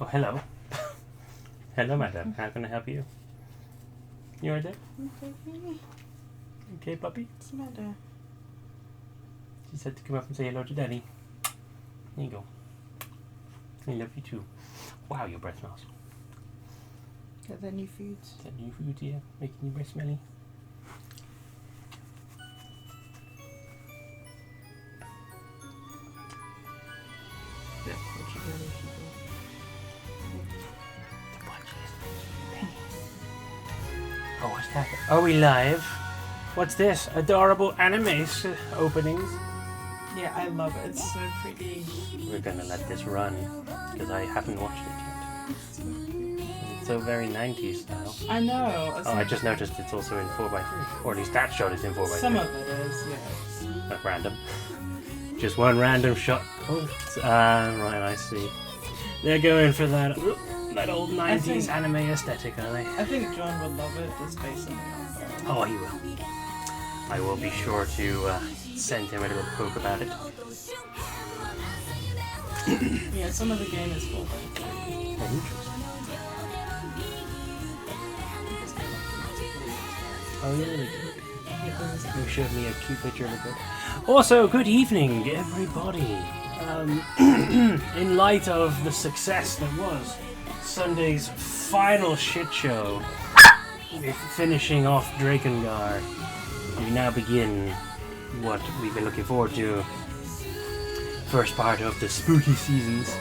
Oh, hello. Hello, madam. How can I help you? You alright there? Okay. Okay, puppy? What's the matter? She said to come up and say hello to daddy. There you go. I love you too. Wow, your breath smells. Got that new foods. Is that new food, yeah? Making your breath smelly? Yeah, what you doing? Oh, what's that? Are we live? What's this? Adorable anime openings? Yeah, I love it. It's so pretty. We're gonna let this run because I haven't watched it yet. It's so very 90s style. I know. Oh, I just noticed it's also in 4x3. Or at least that shot is in 4x3. Some of it is, yes. Not random. Just one random shot. Oh, right, I see. They're going for that old 90s anime aesthetic, are they? I think John would love it, just based on the offer. Oh, he will. I will be sure to send him a little poke about it. Yeah, some of the game is full. Oh, yeah, they do. You showed me a cute picture of it. Also, good evening, everybody. In light of the success that was Sunday's final shit show, finishing off Drakengard, we now begin what we've been looking forward to. First part of the spooky seasons.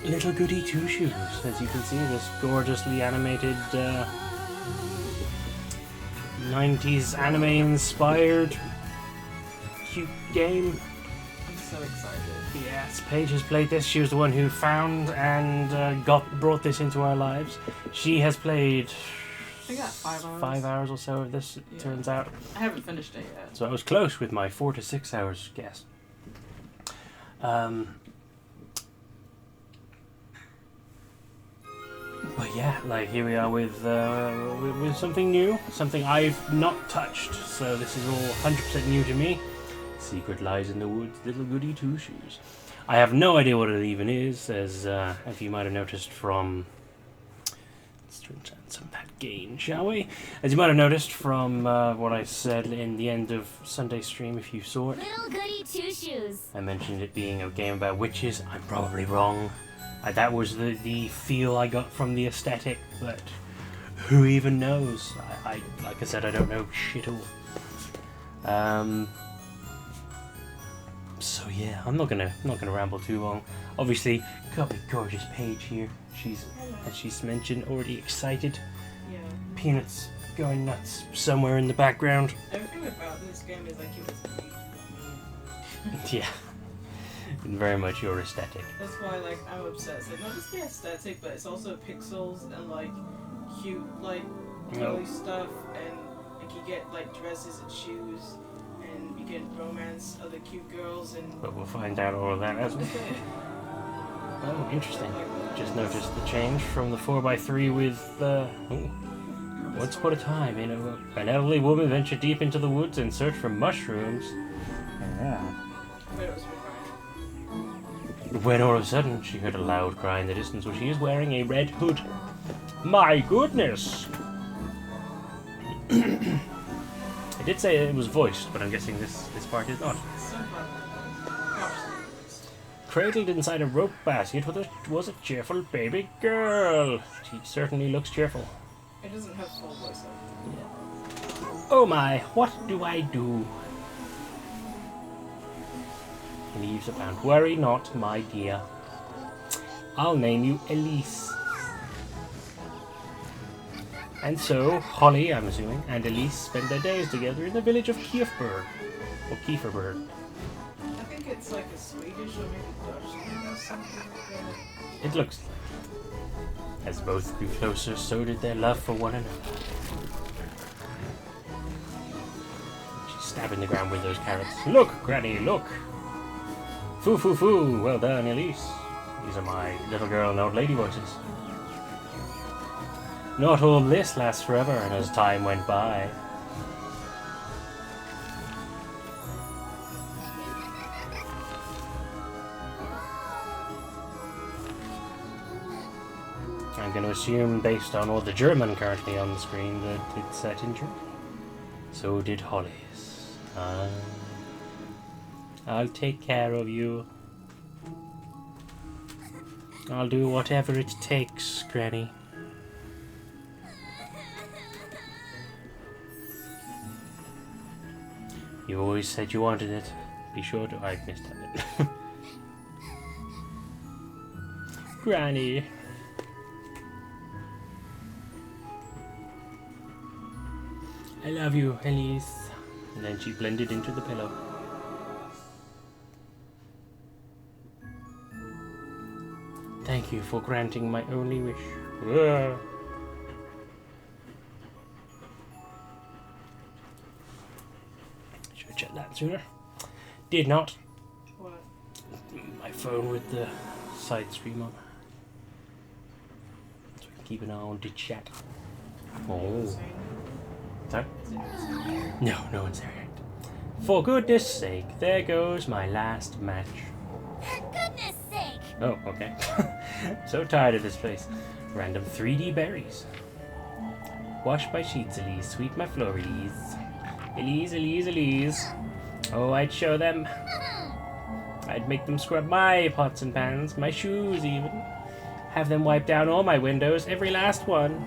Little Goody Two Shoes, as you can see, this gorgeously animated 90s anime inspired cute game. I'm so excited. Yes, Paige has played this. She was the one who found and brought this into our lives. She has played I got 5 hours. 5 hours or so of this, it turns out. I haven't finished it yet. So I was close with my 4 to 6 hours guess. But yeah, like here we are with something new, something I've not touched. So this is all 100% new to me. Secret lies in the woods, Little Goody Two Shoes. I have no idea what it even is, as if you might have noticed from. Let's turn on some of that gain, shall we? As you might have noticed from what I said in the end of Sunday's stream, if you saw it. Little Goody Two Shoes. I mentioned it being a game about witches. I'm probably wrong. That was the feel I got from the aesthetic, but who even knows? I like I said, I don't know shit all. So yeah, I'm not gonna ramble too long. Obviously, got a gorgeous Paige here. She's, as she's mentioned, already excited. Yeah. Peanuts going nuts somewhere in the background. Everything about this game is like it was me. Yeah, very much your aesthetic. That's why, like, I'm obsessed. It's like, not just the aesthetic, but it's also pixels and, like, cute, like, girly stuff. And, like, you get, like, dresses and shoes. And you get romance other cute girls. And But we'll find out all of that as we... Oh, interesting. Just noticed the change from the 4x3 with, once upon a time, you know, an elderly woman ventured deep into the woods in search for mushrooms. but it was When all of a sudden she heard a loud cry in the distance where she is wearing a red hood. My goodness! I did say it was voiced, but I'm guessing this part is not. so fun. Cradled inside a rope basket was a cheerful baby girl. She certainly looks cheerful. It doesn't have full voice over. Oh my, what do I do? Leaves abound. Worry not, my dear. I'll name you Elise. And so, Holly, I'm assuming, and Elise spend their days together in the village of Kieferberg. Or Kieferberg. I think it's like a Swedish or maybe Dutch thing or something like that. It looks like. As both grew closer, so did their love for one another. She's stabbing the ground with those carrots. Look, Granny, look! Foo, foo, foo! Well done, Elise. These are my little girl and old lady voices. Not all this lasts forever, and as time went by... I'm going to assume, based on all the German currently on the screen, that it's set in Germany. So did Holly's. I'll take care of you. I'll do whatever it takes, Granny. You always said you wanted it. Be sure to... I missed that. Granny. I love you, Elise. And then she blended into the pillow. Thank you for granting my only wish. Should have checked that sooner. Did not. What? My phone with the side stream on. So we can keep an eye on the chat. Oh. Sorry? No, no one's there yet. For goodness sake, there goes my last match. For goodness sake! Oh, okay. So tired of this place. Random 3D berries. Wash my sheets, Elise. Sweep my floor, Elise. Elise, Elise, Elise. Oh, I'd show them. I'd make them scrub my pots and pans, my shoes even. Have them wipe down all my windows, every last one.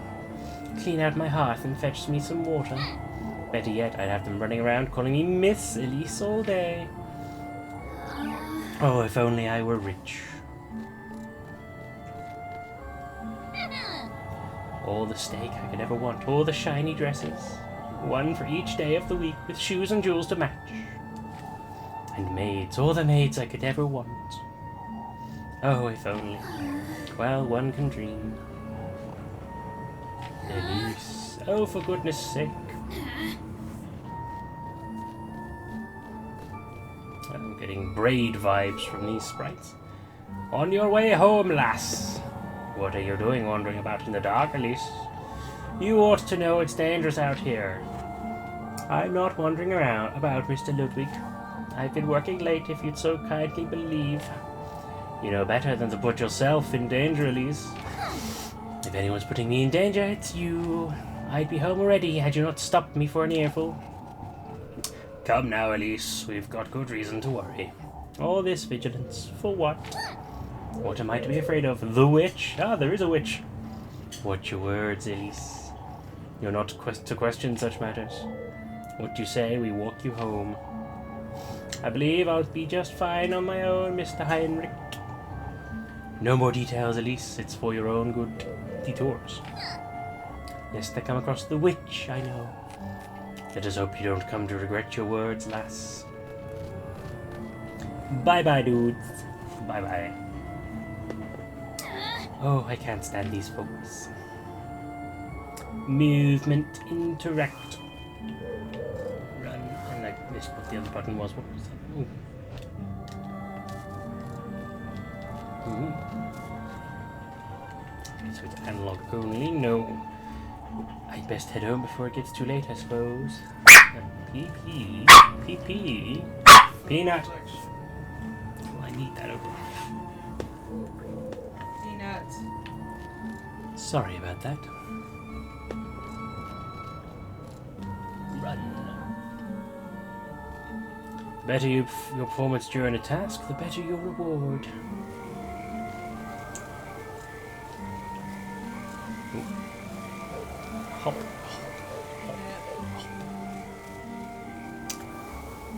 Clean out my hearth and fetch me some water. Better yet, I'd have them running around calling me Miss Elise all day. Oh, if only I were rich. All the steak I could ever want, all the shiny dresses. One for each day of the week with shoes and jewels to match. And maids, all the maids I could ever want. Oh, if only. Well, one can dream. Elise. Oh, for goodness sake. I'm getting braid vibes from these sprites. On your way home, lass. What are you doing wandering about in the dark, Elise? You ought to know it's dangerous out here. I'm not wandering around about, Mr. Ludwig. I've been working late, if you'd so kindly believe. You know better than to put yourself in danger, Elise. If anyone's putting me in danger, it's you. I'd be home already had you not stopped me for an earful. Come now, Elise. We've got good reason to worry. All this vigilance, for what? What am I to be afraid of? The witch? Ah, there is a witch. Watch your words, Elise. You're not to question such matters. What you say, we walk you home. I believe I'll be just fine on my own, Mr. Heinrich. No more details, Elise. It's for your own good detours. Lest they come across the witch, I know. Let us hope you don't come to regret your words, lass. Bye-bye, dudes. Bye-bye. Oh, I can't stand these folks. Movement, interact. Run. And I missed what the other button was. What was that? Ooh. Ooh. So it's analog only. No. I'd best head home before it gets too late, I suppose. PP. PP. Peanut. Oh, I need that over. Peanut. Sorry about that. Run. The better your performance during a task, the better your reward. Hop.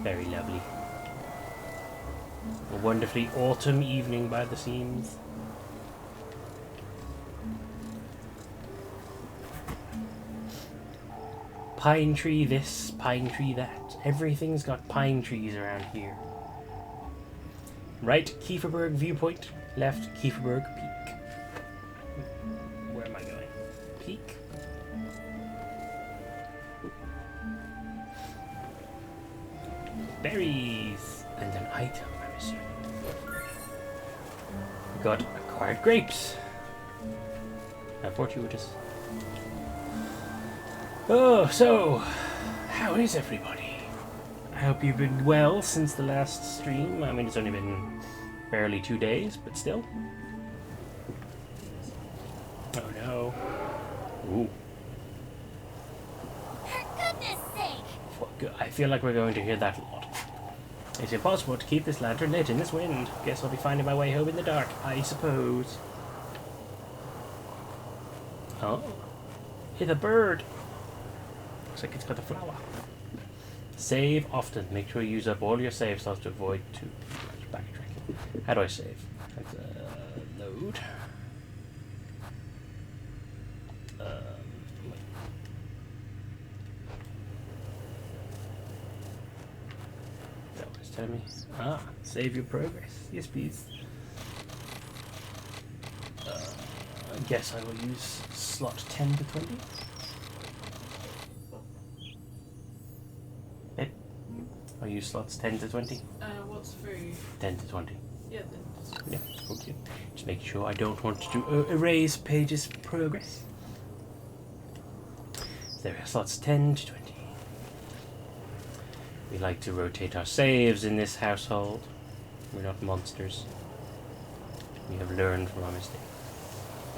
Very lovely. A wonderfully autumn evening by the seams. Pine tree this, pine tree that. Everything's got pine trees around here. Right, Kieferberg viewpoint. Left, Kieferberg peak. Where am I going? Peak? Berries! And an item, I'm assuming. We got acquired grapes. How fortuitous. Oh, so, how is everybody? I hope you've been well since the last stream. I mean, it's only been barely 2 days, but still. Oh no. Ooh. For goodness sake! I feel like we're going to hear that a lot. It's impossible to keep this lantern lit in this wind. Guess I'll be finding my way home in the dark, I suppose. Oh. Hit a bird. Looks like it's got a flower. Save often. Make sure you use up all your save slots to avoid too much backtracking. How do I save? Let's load. That was telling me. Ah, save your progress. Yes, please. I guess I will use slot 10 to 20. I'll use slots 10 to 20. What's free? 10 to 20. Yeah, then. Yeah, okay. Just making sure I don't want to erase Page's progress. There are slots 10 to 20. We like to rotate our saves in this household. We're not monsters. We have learned from our mistakes.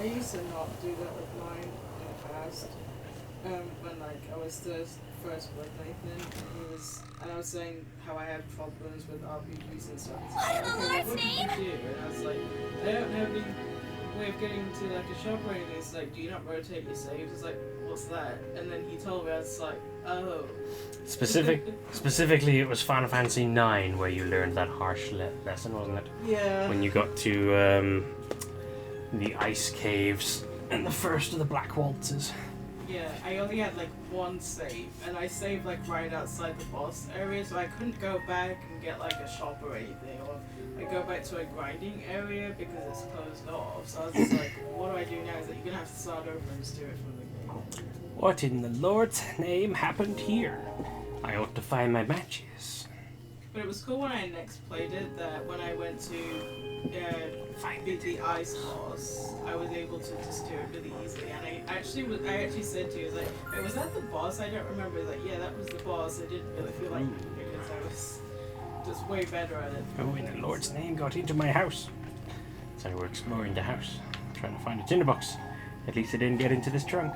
I used to not do that with mine in the past. When I was first with Nathan, and I was saying how I had problems with RPGs and stuff. What in the Lord's what name? did you do? And I was like, I don't have any way of getting to like a shop or anything. It's like, do you not rotate your saves? It's like, what's that? And then he told me, I was like, oh. Specifically, it was Final Fantasy IX where you learned that harsh lesson, wasn't it? Yeah. When you got to the ice caves and the first of the black waltzes. Yeah, I only had like one save, and I saved like right outside the boss area, so I couldn't go back and get like a shop or anything, or I go back to a grinding area because it's closed off. So I was just like, what do I do now? Is that you're gonna have to start over and just do it from the game. What in the Lord's name happened here? I ought to find my matches. But it was cool when I next played it that when I went to beat the ice boss, I was able to just do it really easily. And I actually said to you, I was like, wait, was that the boss? I don't remember. Like, yeah, that was the boss. I didn't really feel like it because I was just way better at it. Who in the Lord's name got into my house? So we're exploring the house, trying to find a tinderbox. At least it didn't get into this trunk.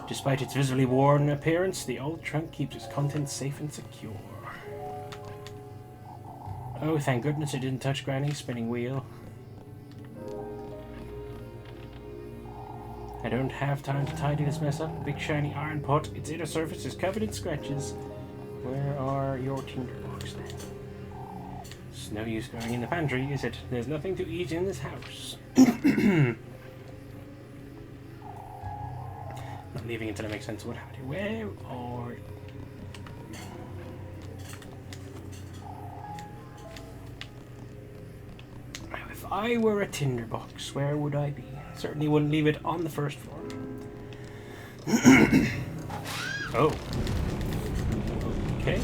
Despite its visibly worn appearance, the old trunk keeps its contents safe and secure. Oh, thank goodness it didn't touch Granny's spinning wheel. I don't have time to tidy this mess up. Big shiny iron pot, its inner surface is covered in scratches. Where are your tinderbox then? It's no use going in the pantry, is it? There's nothing to eat in this house. Not leaving until I make sense of what happened. Where are... If I were a tinderbox, where would I be? Certainly wouldn't leave it on the first floor. Oh. Okay.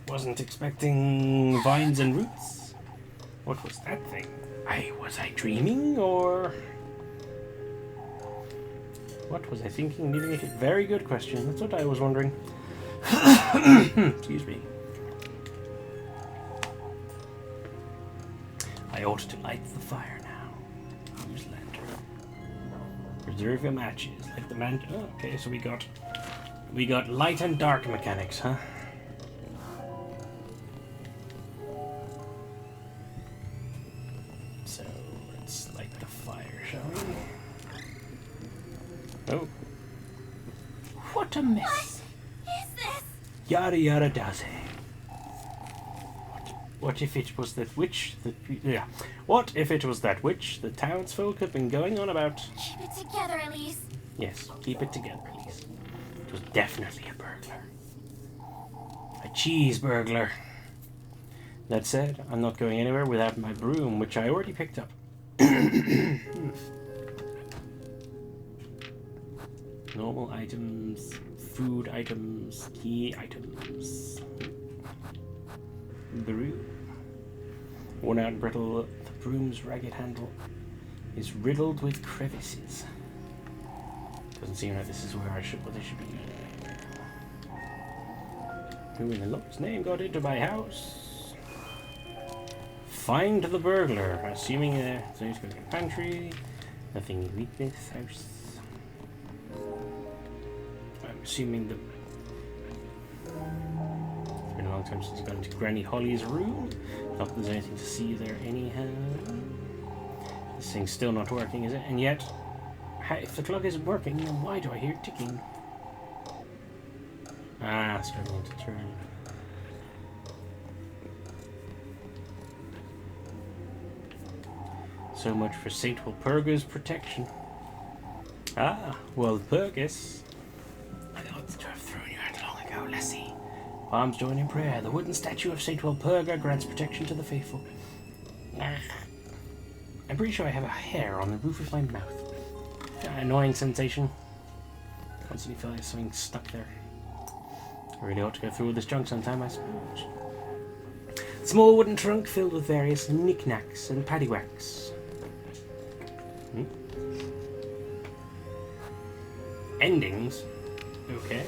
Wasn't expecting vines and roots. What was that thing? Was I dreaming, or... What was I thinking? Leaving it? Very good question. That's what I was wondering. Excuse me. I ought to light the fire now. Use lantern. Preserve your matches. Light the man. Oh, okay, so we got light and dark mechanics, huh? So let's light the fire, shall we? Oh. What a mess. What is this? Yada yada daze. What if it was that witch What if it was that witch the townsfolk have been going on about? Keep it together, Elise. Yes, keep it together, please. It was definitely a burglar. A cheese burglar. That said, I'm not going anywhere without my broom, which I already picked up. Normal items, food items, key items. Broom. Worn out and brittle, the broom's ragged handle is riddled with crevices. Doesn't seem like this is where they should be. Who in the Lord's name got into my house? Find the burglar. Assuming so he's going to the pantry. Nothing in weakness house. I'm assuming the. It's been a long time since I've gone to Granny Holly's room. Not that there's anything to see there anyhow. This thing's still not working, is it? And yet, if the clock isn't working, then why do I hear ticking? Ah, struggling to turn. So much for Saint Walpurga's protection. Ah, Walpurgis. I ought to have thrown you out long ago, Lassie. Palms join in prayer. The wooden statue of Saint Walpurga grants protection to the faithful. I'm pretty sure I have a hair on the roof of my mouth. Annoying sensation. Constantly feel like something stuck there. I really ought to go through all this junk sometime, I suppose. Small wooden trunk filled with various knickknacks and paddywhacks. Endings? Okay.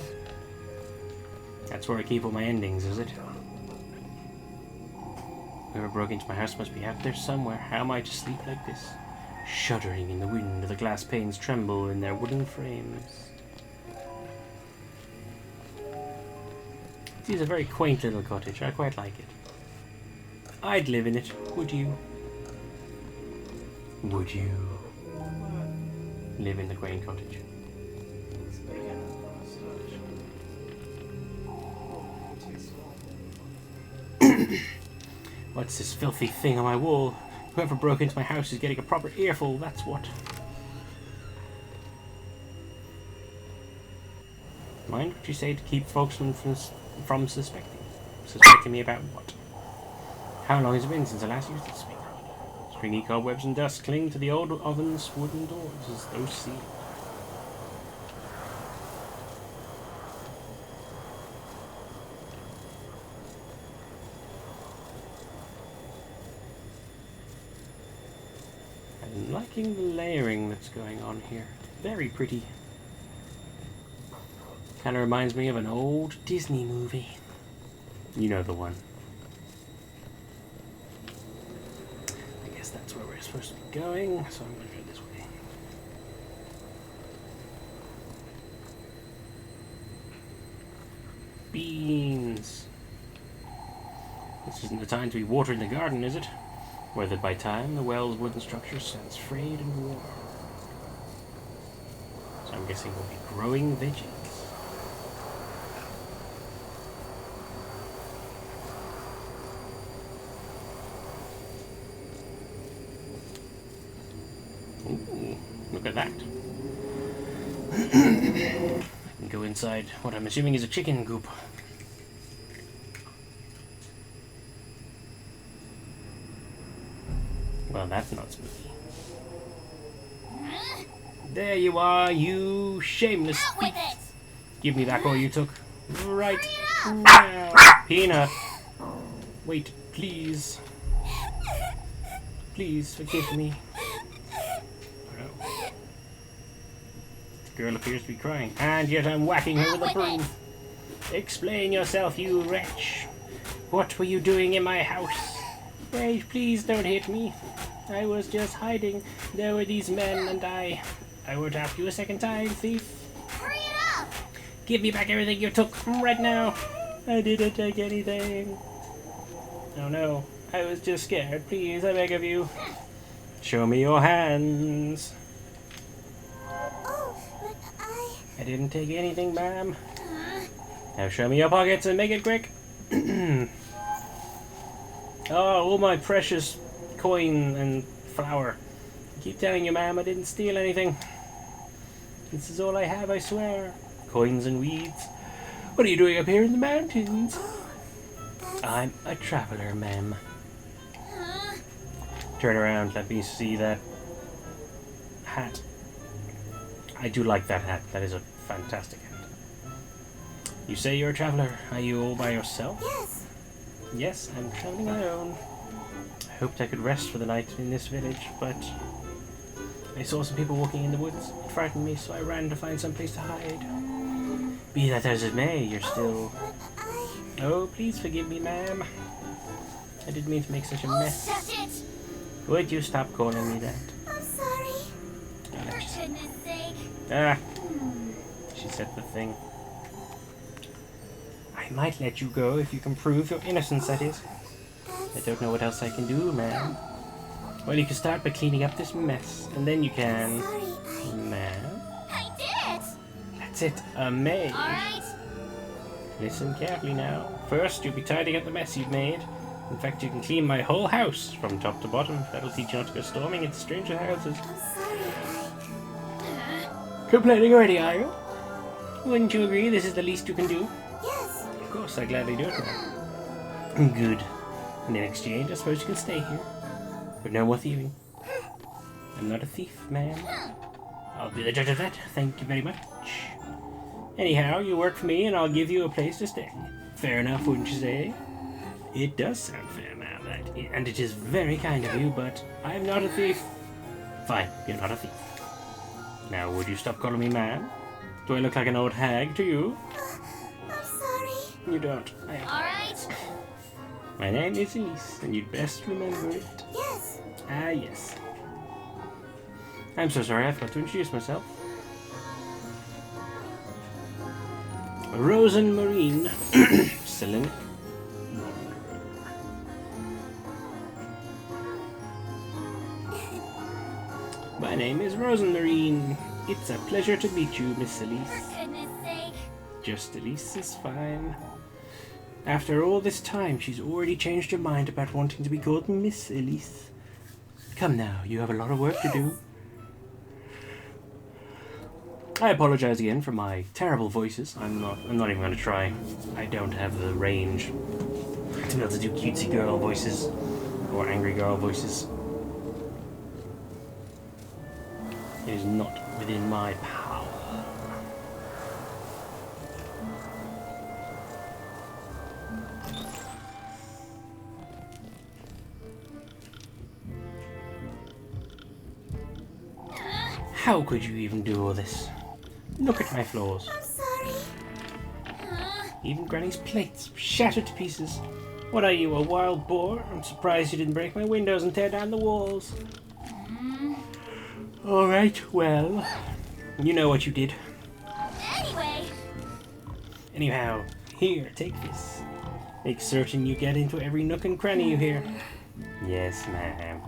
That's where I keep all my endings, is it? Whoever broke into my house must be out there somewhere. How am I to sleep like this? Shuddering in the wind, the glass panes tremble in their wooden frames. It is a very quaint little cottage. I quite like it. I'd live in it. Would you? Would you live in the quaint cottage? It's big enough for a storage. Oh, too small. What's this filthy thing on my wall? Whoever broke into my house is getting a proper earful, that's what. Mind what you say to keep folks from suspecting me about what? How long has it been since I last used this speaker? Stringy cobwebs and dust cling to the old oven's wooden doors as though sealed. I'm liking the layering that's going on here. Very pretty. Kind of reminds me of an old Disney movie. You know the one. I guess that's where we're supposed to be going, so I'm going to go this way. Beans. This isn't the time to be watering the garden, is it? Weathered by time, the well's wooden structure stands frayed and worn. So I'm guessing we'll be growing veggies. Ooh, look at that. I can go inside what I'm assuming is a chicken coop. Well, that's not spooky. There you are, you shameless thief. Give me back all you took. Right now. Peanut. Wait, please. Please, forgive me. Oh. The girl appears to be crying, and yet I'm whacking her with a broom. Explain yourself, you wretch. What were you doing in my house? Wait, please don't hit me. I was just hiding. There were these men and I won't ask you a second time, thief. Hurry it up! Give me back everything you took right now. I didn't take anything. Oh no, I was just scared. Please, I beg of you. Show me your hands. Oh, but I didn't take anything, ma'am. Now show me your pockets and make it quick. Oh, all my precious coin and flour. I keep telling you, ma'am, I didn't steal anything. This is all I have, I swear. Coins and weeds. What are you doing up here in the mountains? I'm a traveler, ma'am. Turn around, let me see that hat. I do like that hat. That is a fantastic hat. You say you're a traveler. Are you all by yourself? yes. Yes, I'm traveling alone. I hoped I could rest for the night in this village, but I saw some people walking in the woods. It frightened me, so I ran to find some place to hide. Be that as it may, you're still... Oh, please forgive me, ma'am. I didn't mean to make such a mess. Would you stop calling me that? I'm sorry. I'll let you say. Goodness sake. Ah, she said the thing. I might let you go if you can prove your innocence, that is. I don't know what else I can do, ma'am. Well, you can start by cleaning up this mess, and then you can... Sorry, Ma'am? I did it. That's it, a maid. Alright. Listen carefully now. First, you'll be tidying up the mess you've made. In fact, you can clean my whole house from top to bottom. That'll teach you not to go storming into stranger houses. I'm sorry, Complaining already, are you? Wouldn't you agree this is the least you can do? Yes. Of course, I'd gladly do it, ma'am. Good. And in exchange, I suppose you can stay here. But no more thieving. I'm not a thief, ma'am. I'll be the judge of that. Thank you very much. Anyhow, you work for me, and I'll give you a place to stay. Fair enough, wouldn't you say? It does sound fair, ma'am, and it is very kind of you, but I'm not a thief. Fine, you're not a thief. Now, would you stop calling me ma'am? Do I look like an old hag to you? I'm sorry. You don't. I am. Alright. My name is Elise, and you'd best remember it. Yes. Ah, yes. I'm so sorry, I forgot to introduce myself. Rosen Marine. Selenic. My name is Rosen Marine. It's a pleasure to meet you, Miss Elise. For goodness sake. Just Elise is fine. After all this time, she's already changed her mind about wanting to be called Miss Elise. Come now, you have a lot of work to do. I apologize again for my terrible voices. I'm not even going to try. I don't have the range to be able to do cutesy girl voices or angry girl voices. It is not within my power. How could you even do all this? Look at my floors. I'm sorry. Even Granny's plates shattered to pieces. What are you, a wild boar? I'm surprised you didn't break my windows and tear down the walls. Alright, well, you know what you did. Anyway. Anyhow, here, take this. Make certain you get into every nook and cranny you hear. Yes, ma'am.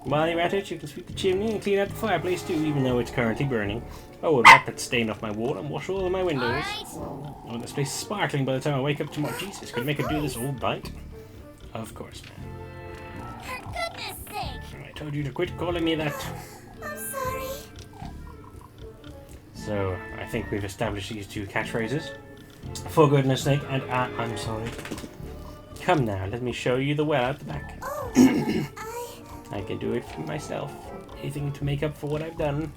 While you're at it, you can sweep the chimney and clean out the fireplace too, even though it's currently burning. Oh, and wipe that stain off my wall and wash all of my windows. Alright. Oh, this place is sparkling by the time I wake up tomorrow. Jesus, could I make her do this all night? Of course, ma'am. For goodness sake. I told you to quit calling me that. I'm sorry. So, I think we've established these two catchphrases. For goodness sake, and I'm sorry. Come now, let me show you the well out the back. Oh, I can do it for myself. Anything to make up for what I've done.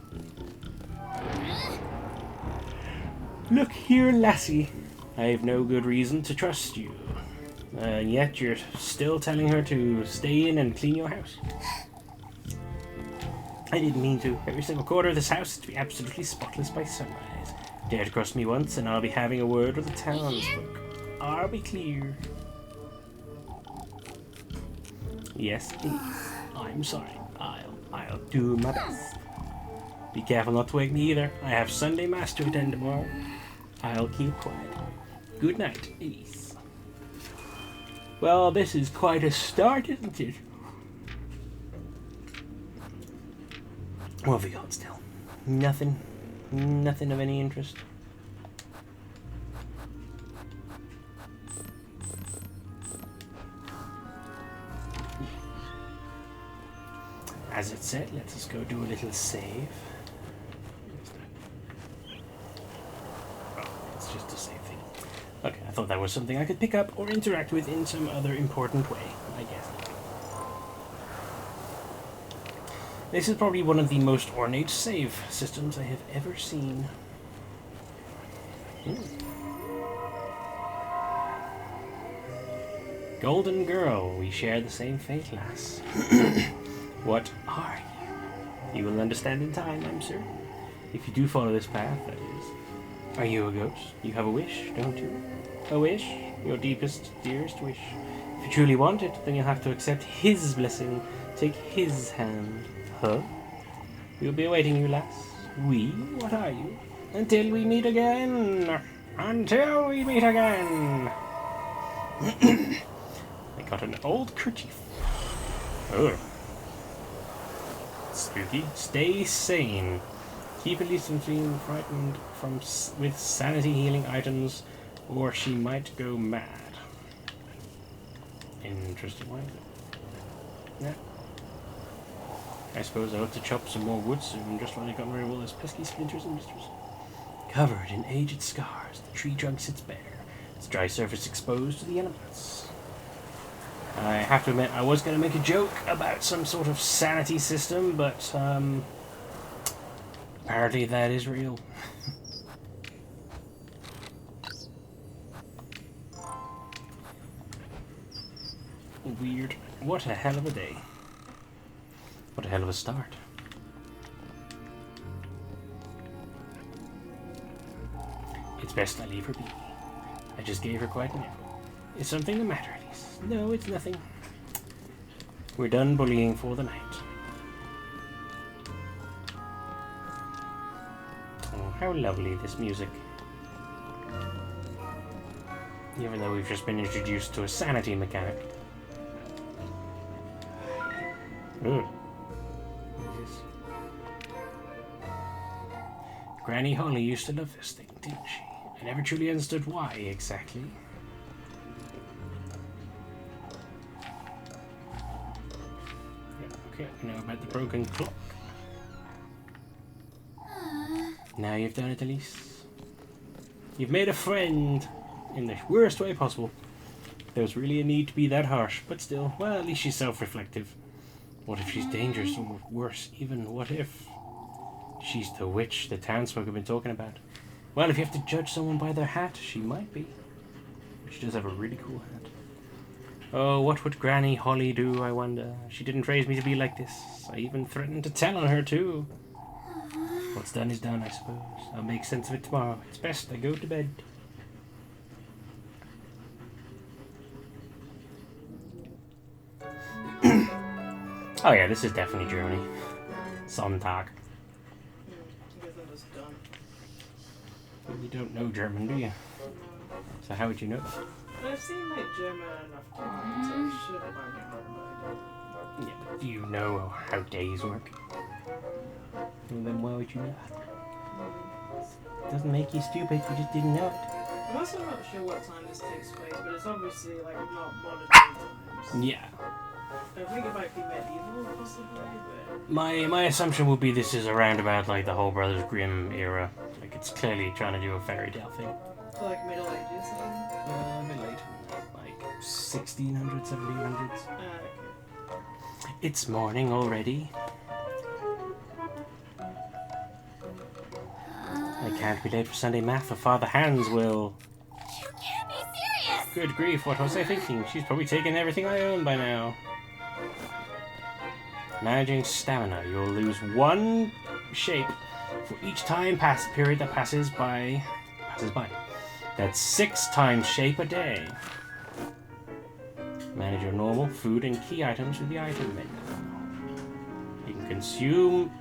Look here, lassie. I have no good reason to trust you. And yet you're still telling her to stay in and clean your house. I didn't mean to. Every single corner of this house is to be absolutely spotless by sunrise. Dare to cross me once and I'll be having a word with the townsfolk. I'll be clear. Yes, please. I'm sorry. I'll do my best. Be careful not to wake me either. I have Sunday Mass to attend tomorrow. I'll keep quiet. Good night, Elise. Well, this is quite a start, isn't it? What have we got still? Nothing. Nothing of any interest. As it said, let us go do a little save. Oh, it's just a save thing. Okay, I thought that was something I could pick up or interact with in some other important way, I guess. This is probably one of the most ornate save systems I have ever seen. Golden girl, we share the same fate, lass. What are you? You will understand in time, I'm certain. If you do follow this path, that is. Are you a ghost? You have a wish, don't you? A wish? Your deepest, dearest wish. If you truly want it, then you'll have to accept his blessing, Take his hand. Huh? We'll be awaiting you, lass. We? What are you? Until we meet again! Until we meet again! I got an old kerchief. Oh. Spooky. Stay sane. Keep Elise from being frightened with sanity healing items, or she might go mad. Interesting. Why is it? Yeah. I suppose I ought to chop some more wood soon, just when I got rid of all those pesky splinters and blisters. Covered in aged scars, the tree trunk sits bare, its dry surface exposed to the elements. I have to admit, I was going to make a joke about some sort of sanity system, but apparently that is real. Weird. What a hell of a day. What a hell of a start. It's best I leave her be. I just gave her quite an earful. Is something the matter, Elise? No, it's nothing. We're done bullying for the night. Oh, how lovely this music. Even though we've just been introduced to a sanity mechanic. What is this? Granny Holly used to love this thing, didn't she? I never truly understood why, exactly. Yeah, okay, I know about the broken clock. Now you've done it, Elise. You've made a friend in the worst way possible. There's really a need to be that harsh, but still, well, at least she's self-reflective. What if she's dangerous, or worse, even what if she's the witch the townsfolk have been talking about? Well, if you have to judge someone by their hat, she might be. She does have a really cool hat. Oh, what would Granny Holly do, I wonder? She didn't raise me to be like this. I even threatened to tell on her, too. What's done is done, I suppose. I'll make sense of it tomorrow. It's best I go to bed. Oh yeah, this is definitely Germany. Sonntag. I guess I'm just done. You don't know German, do you? No. So how would you know? But I've seen like German enough times, so I should have learned it more than Yeah, but do you know how days work? Well, then why would you know? It doesn't make you stupid, you just didn't know it. I'm also not sure what time this takes place, but it's obviously like not modern day times. Yeah. I think it might be medieval, possibly, but... My assumption would be this is around about like the whole Brothers Grimm era. Like it's clearly trying to do a fairy tale thing. So like Middle Ages then? A bit later, like 1600s, 1700s. Okay. It's morning already. I can't be late for Sunday math or Father Hans will... You can't be serious! Good grief, what was I thinking? She's probably taken everything I own by now. Managing stamina. You'll lose one shape for each period that passes by. That's 6 times shape a day. Manage your normal food and key items with the item menu. You can consume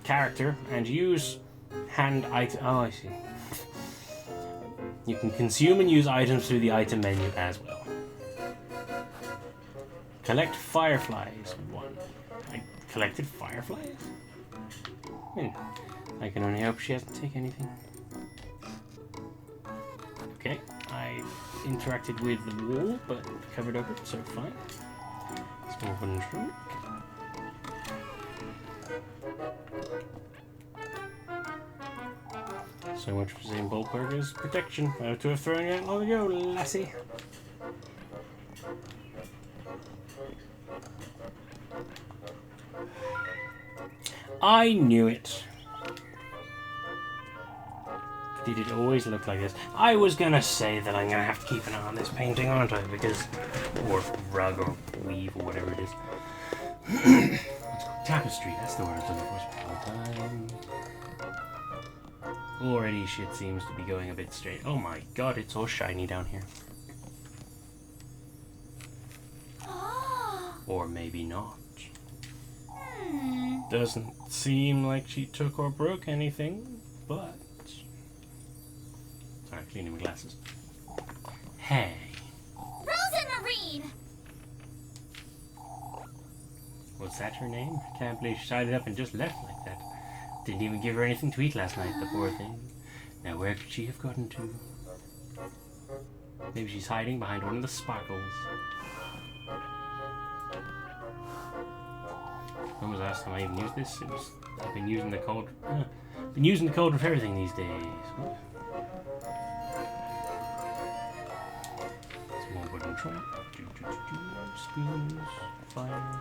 character and use hand item. Oh, I see. You can consume and use items through the item menu as well. Collect fireflies. 1. I collected fireflies? I can only hope she hasn't taken anything. Okay, I interacted with the wall, but covered over it, so fine. Small wooden trunk. So much for St. Boltberger's protection. I ought to have thrown you out long ago, lassie. I knew it. Did it always look like this? I was gonna say that I'm gonna have to keep an eye on this painting, aren't I? Because, or rug or weave or whatever it is. Tapestry, that's the word I was looking for. Time. Already shit seems to be going a bit straight. Oh my god, it's all shiny down here. Or maybe not. Hmm. Doesn't seem like she took or broke anything, but... Sorry, cleaning my glasses. Hey. Frozen Marine! Was that her name? I can't believe she sided up and just left like that. Didn't even give her anything to eat last night, the poor thing. Now where could she have gotten to? Maybe she's hiding behind one of the sparkles. When was the last time I even used this? I've been using the code. Been using the code for everything these days. Small wooden trap. Spoons. Fire.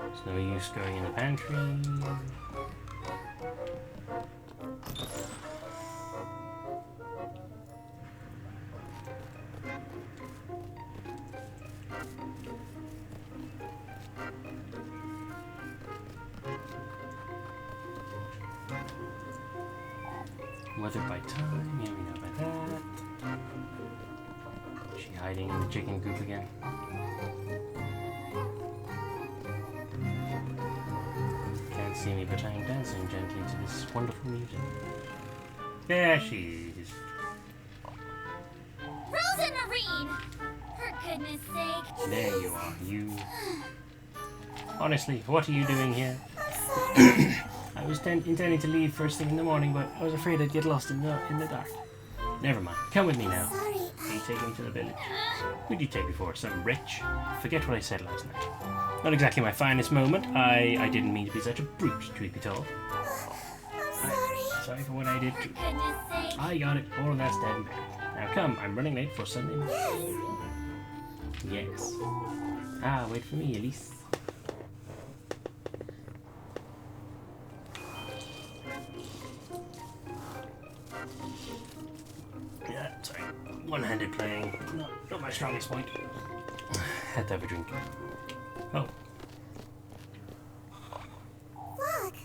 There's no use going in the pantry. Weathered by time, yeah, we know about that. Is she hiding in the chicken coop again? Can't see me, but I am dancing gently to this wonderful music. There she is. Frozen Marine! For goodness sake. There you are, you. Honestly, what are you doing here? I'm sorry. I was intending to leave first thing in the morning, but I was afraid I'd get lost in the dark. Never mind. Come with me now. Sorry. Will you take me to the village? Who'd you take me for? Some rich? Forget what I said last night. Not exactly my finest moment. I didn't mean to be such a brute, truth be told. I'm sorry. Sorry for what I did. For goodness sake. I got it. All of that's dead and buried. Now come, I'm running late for Sunday night. Yes. Ah, wait for me, Elise. Yeah, sorry. One-handed playing. Not my strongest point. Had to have a drink. Oh. Look.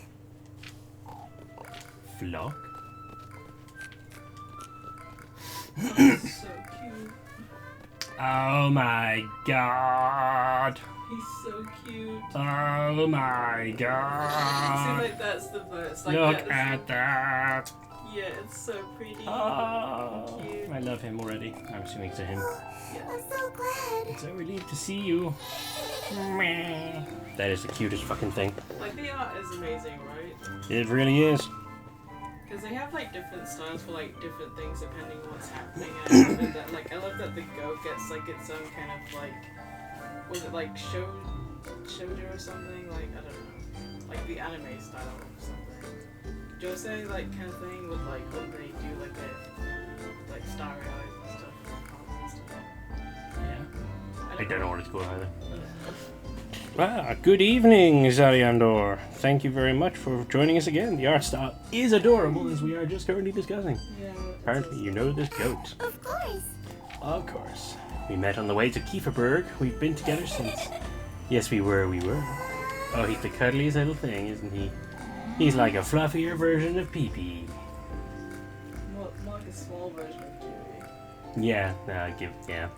Flock? So cute. Oh my god. He's so cute. Oh my See, god. like that's the verse. Like Look that is at that. Yeah, it's so pretty. Oh, Cute. I love him already. I'm assuming to him. I'm so glad. So relieved to see you. Meh. That is the cutest fucking thing. Like the art is amazing, right? It really is. Because they have like different styles for like different things depending on what's happening. And I love that, like I love that the goat gets like its own kind of like, was it like shoujo or something? Like I don't know, like the anime style or something. Josei like kind of thing with like when they do like it, like starry eyes and stuff. And stuff. Yeah. I don't know what it's called either. Ah, good evening, Zariandor. Thank you very much for joining us again. The art style is adorable, as we are just currently discussing. Yeah. Apparently, you know this goat. Of course. Of course. We met on the way to Kieferberg. We've been together since. Yes, we were. Oh, he's the cuddliest little thing, isn't he? He's like a fluffier version of Peapea. More like a small version of Goody. Yeah, yeah.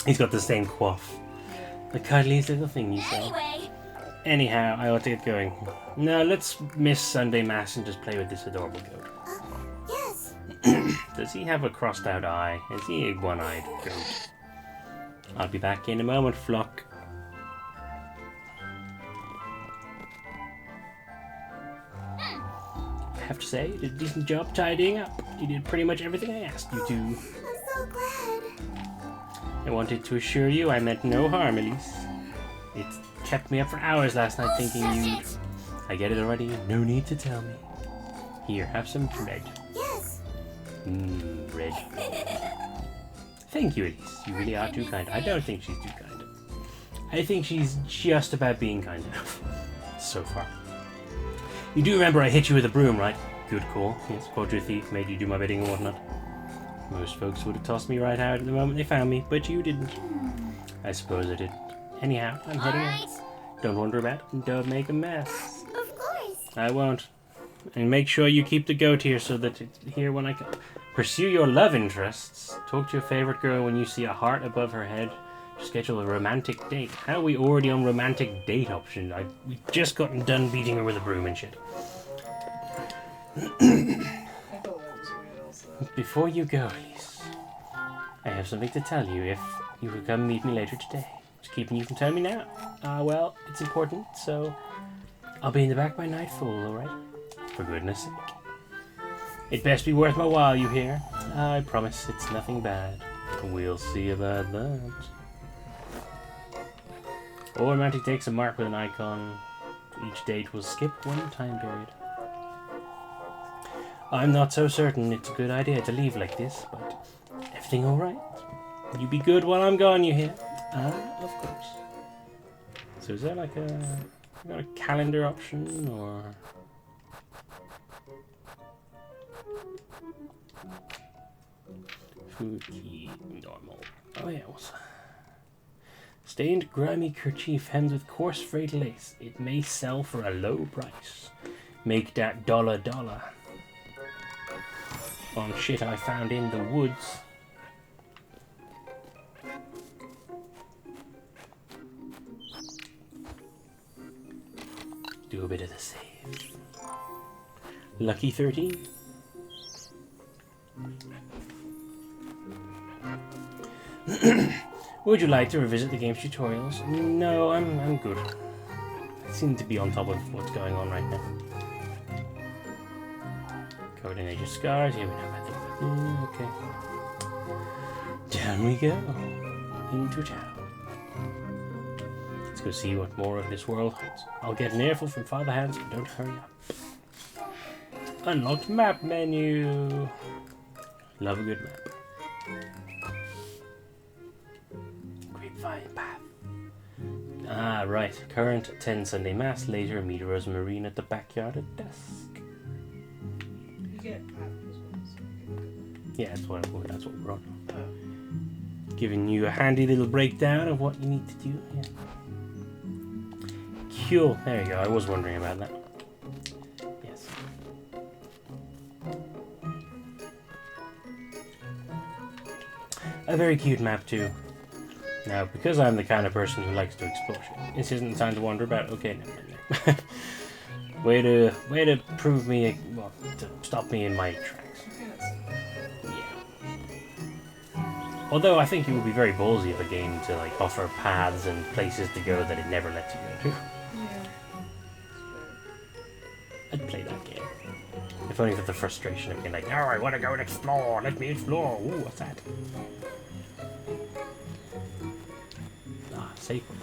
He's got the same quaff. Yeah. The cuddliest little thing, you say. Anyway. Anyhow, I ought to get going. Now, let's miss Sunday Mass and just play with this adorable goat. Yes. Does he have a crossed out eye? Is he a one-eyed goat? I'll be back in a moment, Flock. I have to say, you did a decent job tidying up. You did pretty much everything I asked you to. I'm so glad. I wanted to assure you I meant no harm, Elise. It kept me up for hours last night thinking you'd... I get it already. No need to tell me. Here, have some bread. Yes. Bread. Thank you, Elise. You really are too kind. I don't think she's too kind. I think she's just about being kind enough. So far. You do remember I hit you with a broom, right? Good call. Yes, caught you a thief, made you do my bidding and whatnot. Most folks would have tossed me right out at the moment they found me, but you didn't. I suppose I did. Anyhow, I'm heading out. Don't wander about and don't make a mess. Of course. I won't. And make sure you keep the goat here so that it's here when I come. Pursue your love interests. Talk to your favorite girl when you see a heart above her head. Schedule a romantic date. How are we already on romantic date option? We just gotten done beating her with a broom and shit. I thought that was weird also. Before you go, Elise, I have something to tell you if you could come meet me later today. What's keeping you from telling me now? Well, it's important, so I'll be in the back by nightfall, alright? For goodness sake. It best be worth my while, you hear? I promise it's nothing bad. We'll see about that. All romantic takes a mark with an icon. Each date will skip one time period. I'm not so certain it's a good idea to leave like this, but everything alright? You be good while I'm gone, you hear? Of course. So is there like a calendar option, or... Food key, normal. Oh yeah, what's that? Stained grimy kerchief hemmed with coarse frayed lace. It may sell for a low price. Make that $. On shit I found in the woods. Do a bit of the save. Lucky 13. Would you like to revisit the game's tutorials? No, I'm good. I seem to be on top of what's going on right now. Covered in ages scars. Here we know. Okay. Down we go. Into town. Let's go see what more of this world holds. I'll get an earful from Father Hans, but don't hurry up. Unlocked map menu. Love a good map. Grapevine path. Ah, right. Current 10 Sunday Mass. Later, meet Rosemarine at the backyard at dusk. You get apples once. Yeah, that's what we're on. Giving you a handy little breakdown of what you need to do. Yeah. Cool. There you go. I was wondering about that. Yes. A very cute map too. Now, because I'm the kind of person who likes to explore shit, this isn't the time to wander about. Okay, no. Way to prove me, well, to stop me in my tracks. Yeah. Although I think it would be very ballsy of a game to like offer paths and places to go that it never lets you go to. Yeah. I'd play that game. If only for the frustration of being like, oh, I want to go and explore. Let me explore. Ooh, what's that? Ah, safe one.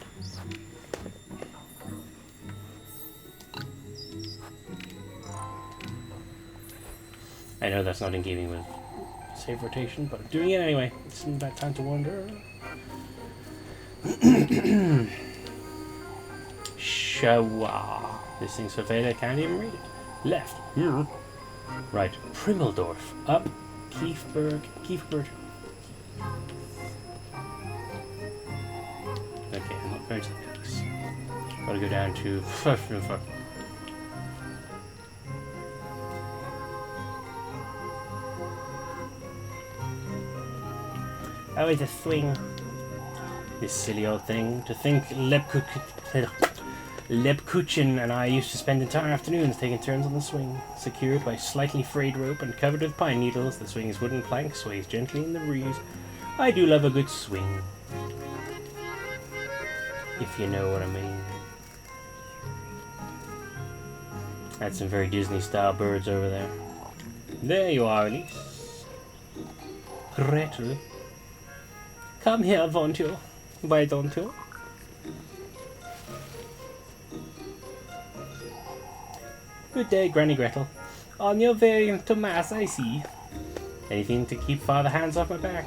I know that's not in keeping with save rotation, but I'm doing it anyway. It's not that time to wander. Shawa. This thing's so faded I can't even read it. Left. Right. Primmeldorf. Up. Kieferberg. Okay, I'm not going to the peaks. Gotta go down to... Fuck. Oh, it's a swing. This silly old thing. To think Lepkuchen and I used to spend entire afternoons taking turns on the swing. Secured by slightly frayed rope and covered with pine needles, the swing's wooden plank sways gently in the breeze. I do love a good swing. If you know what I mean. That's some very Disney-style birds over there. There you are, Elise. Gretel. Come here, won't you? Why don't you? Good day, Granny Gretel. On your way to Mass, I see. Anything to keep Father Hands off my back?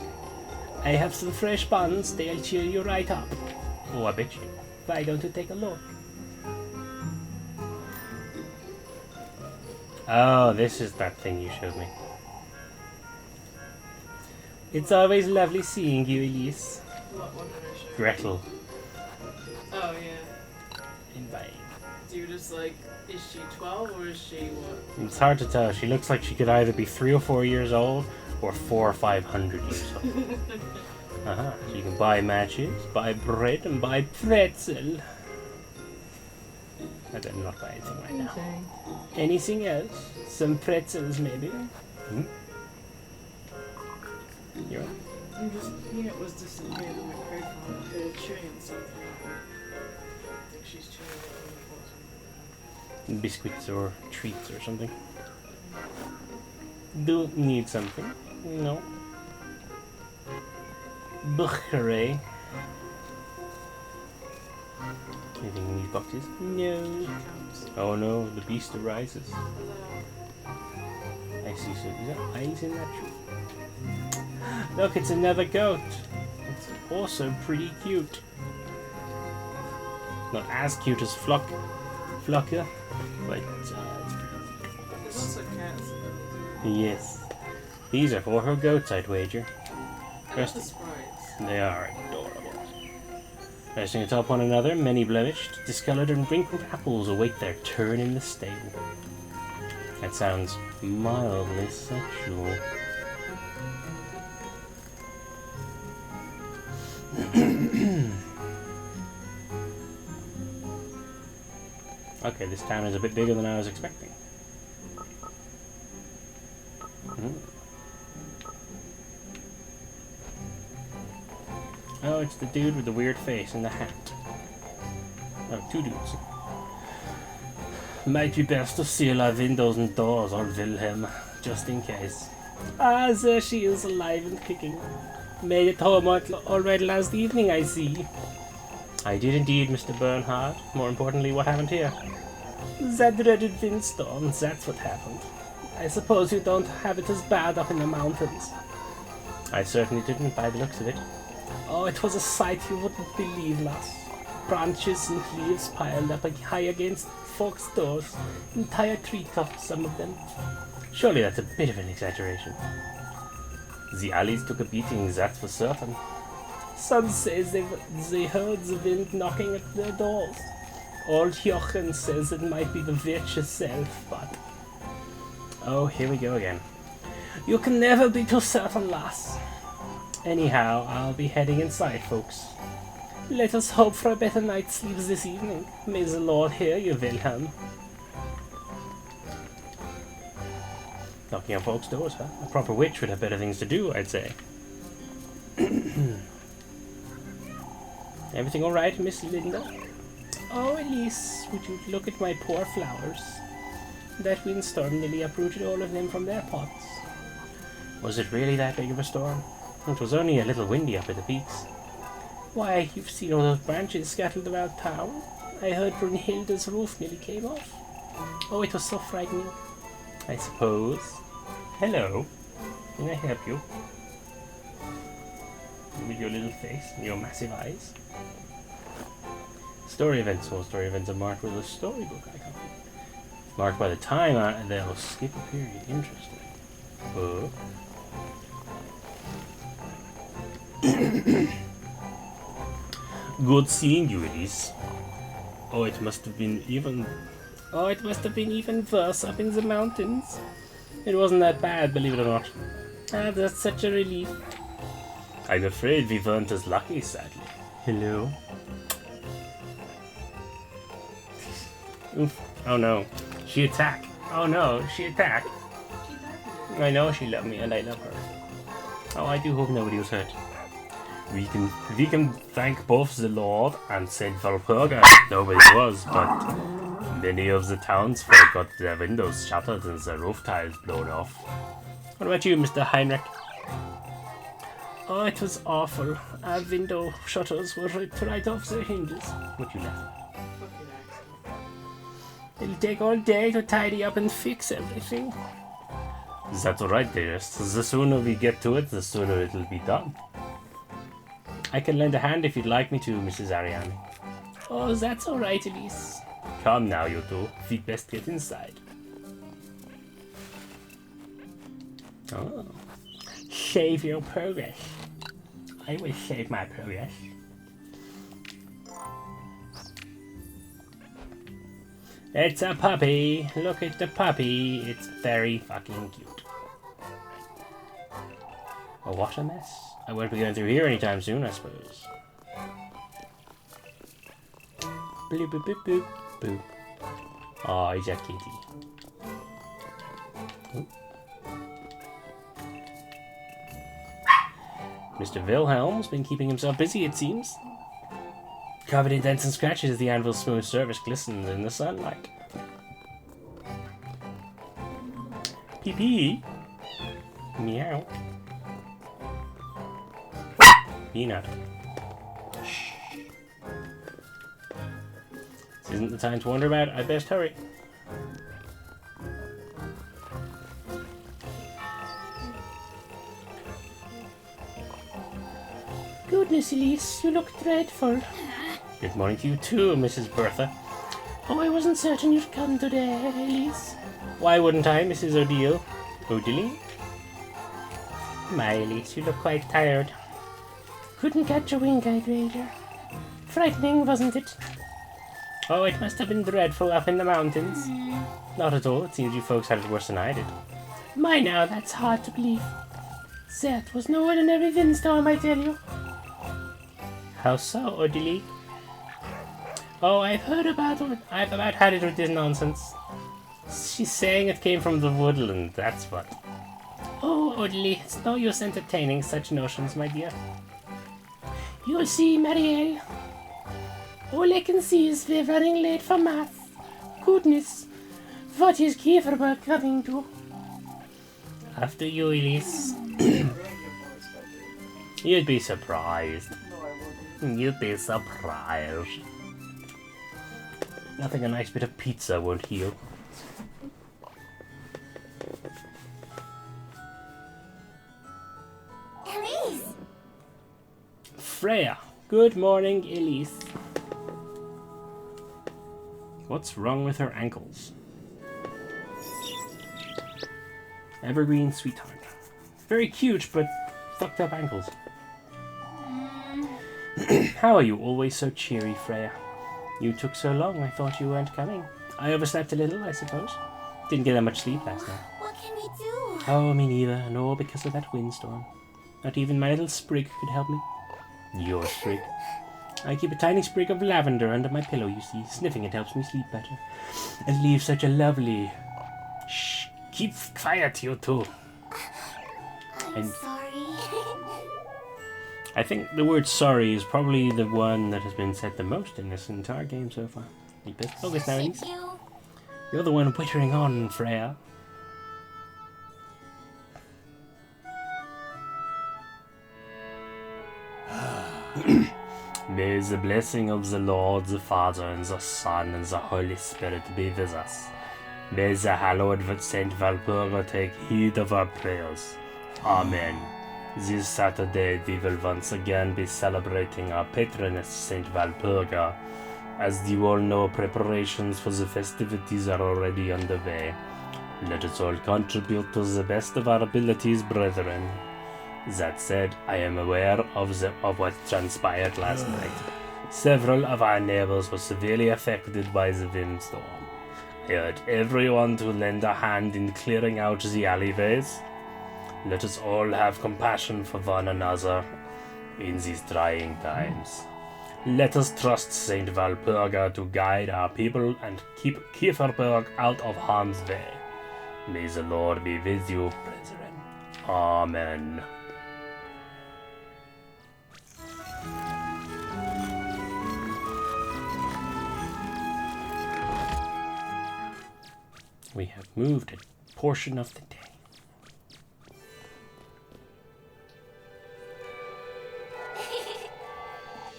I have some fresh buns. They'll cheer you right up. Oh, I bet you. Why don't you take a look? Oh, this is that thing you showed me. It's always lovely seeing you, Elise. What did I show? Gretel. Oh, yeah. Invite. So you're just like, is she 12 or is she what? It's hard to tell. She looks like she could either be 3 or 4 years old or 400 or 500 years old. Aha, so you can buy matches, buy bread, and buy pretzel. I better not buy anything right now. Anything else? Some pretzels, maybe? Hmm? You're right. I'm just, Peanut was disappeared in my crate from her chewing something. I think she's chewing it. Biscuits or treats or something. Do need something? No. Bukhare. Anything in these boxes? No. Oh no, the beast arises. I see some. Is that eyes in that tree? Look, it's another goat. It's also pretty cute. Not as cute as Flucker, but it's pretty cute. This is a cat. Yes. These are for her goats, I'd wager. I love the sprites. They are adorable. Resting atop one another, many blemished, discolored, and wrinkled apples await their turn in the stable. That sounds mildly sexual. Okay, this town is a bit bigger than I was expecting. Oh, it's the dude with the weird face and the hat. Oh, two dudes. Might be best to seal our windows and doors, or Wilhelm, just in case. Ah, there she is, alive and kicking. Made it home already last evening, I see. I did indeed, Mr. Bernhard. More importantly, what happened here? That dreaded windstorm, that's what happened. I suppose you don't have it as bad up in the mountains. I certainly didn't, by the looks of it. Oh, it was a sight you wouldn't believe, lass. Branches and leaves piled up high against folks' doors. Entire treetops, some of them. Surely that's a bit of an exaggeration. The alleys took a beating, that's for certain. Some say they heard the wind knocking at their doors. Old Jochen says it might be the witch herself, but... Oh, here we go again. You can never be too certain, lass. Anyhow, I'll be heading inside, folks. Let us hope for a better night's sleep this evening. May the Lord hear you, Wilhelm. Knocking on folks' doors, huh? A proper witch would have better things to do, I'd say. Everything all right, Miss Linda? Oh, Elise, would you look at my poor flowers? That windstorm nearly uprooted all of them from their pots. Was it really that big of a storm? It was only a little windy up at the peaks. Why, you've seen all those branches scattered around town. I heard Brunhilde's roof nearly came off. Oh, it was so frightening. I suppose. Hello. Can I help you? With your little face and your massive eyes. Story events. All story events are marked with a storybook icon. Marked by the time they'll skip a period. Interesting. Oh. Good seeing you, Elise. Oh, it must have been even worse up in the mountains. It wasn't that bad, believe it or not. Ah, that's such a relief. I'm afraid we weren't as lucky, sadly. Hello? Oof. Oh no. She attacked. Oh no, she attacked. I know she loved me and I love her. Oh, I do hope nobody was hurt. We can thank both the Lord and Saint Walpurga. Nobody was, but many of the townsfolk got their windows shattered and their roof tiles blown off. What about you, Mr. Heinrich? Oh, it was awful. Our window shutters were ripped right off their hinges. What you left? It'll take all day to tidy up and fix everything. That's alright, dearest. The sooner we get to it, the sooner it'll be done. I can lend a hand if you'd like me to, Mrs. Ariane. Oh, that's alright, Elise. Come now, you two. We'd best get inside. Oh. Save your progress. I will save my progress. It's a puppy. Look at the puppy. It's very fucking cute. Oh, what a mess. I won't be going through here anytime soon, I suppose. Bloop, boop, boop, boop, boop. Oh, he's a kitty. Ooh. Mr. Wilhelm's been keeping himself busy, it seems. Covered in dents and scratches, the anvil's smooth surface glistens in the sunlight. Pee-pee. Meow. Peanut. Shh. This isn't the time to wonder about it. I'd best hurry. Goodness, Elise, you look dreadful. Good morning to you too, Mrs. Bertha. Oh, I wasn't certain you'd come today, Elise. Why wouldn't I, Mrs. O'Deal? O'Dealy? My, Elise, you look quite tired. Couldn't catch a wink, I'd wager. Frightening, wasn't it? Oh, it must have been dreadful up in the mountains. Not at all, it seems you folks had it worse than I did. My, now, that's hard to believe. That was no ordinary windstorm, I tell you. How so, O'Dealy? Oh, I've heard about it. I've about had it with this nonsense. She's saying it came from the woodland, that's what. Oh, O'Dealy, it's no use entertaining such notions, my dear. You'll see, Marielle. All I can see is we're running late for mass. Goodness, what is Kieferberg coming to? After you, Elise. You'd be surprised. No, I wouldn't. You'd be surprised. Nothing a nice bit of pizza won't heal. Elise! Freya! Good morning, Elise. What's wrong with her ankles? Evergreen sweetheart. Very cute, but fucked up ankles. How are you always so cheery, Freya? You took so long, I thought you weren't coming. I overslept a little, I suppose. Didn't get that much sleep last night. What can we do? Oh, me neither, and all because of that windstorm. Not even my little sprig could help me. Your sprig. I keep a tiny sprig of lavender under my pillow, you see. Sniffing it helps me sleep better. And leaves such a lovely... Shh, keep quiet, you two. I'm sorry. I think the word sorry is probably the one that has been said the most in this entire game so far. You best focus now, Elise. Thank you. You're the one wittering on, Freya. May the blessing of the Lord, the Father, and the Son, and the Holy Spirit be with us. May the hallowed Saint Walpurga take heed of our prayers. Amen. This Saturday we will once again be celebrating our patroness Saint Walpurga. As you all know, preparations for the festivities are already underway. Let us all contribute to the best of our abilities, brethren. That said, I am aware of what transpired last night. Several of our neighbors were severely affected by the windstorm. I urge everyone to lend a hand in clearing out the alleyways. Let us all have compassion for one another in these trying times. Let us trust Saint Walpurga to guide our people and keep Kieferberg out of harm's way. May the Lord be with you, brethren. Amen. We have moved a portion of the day.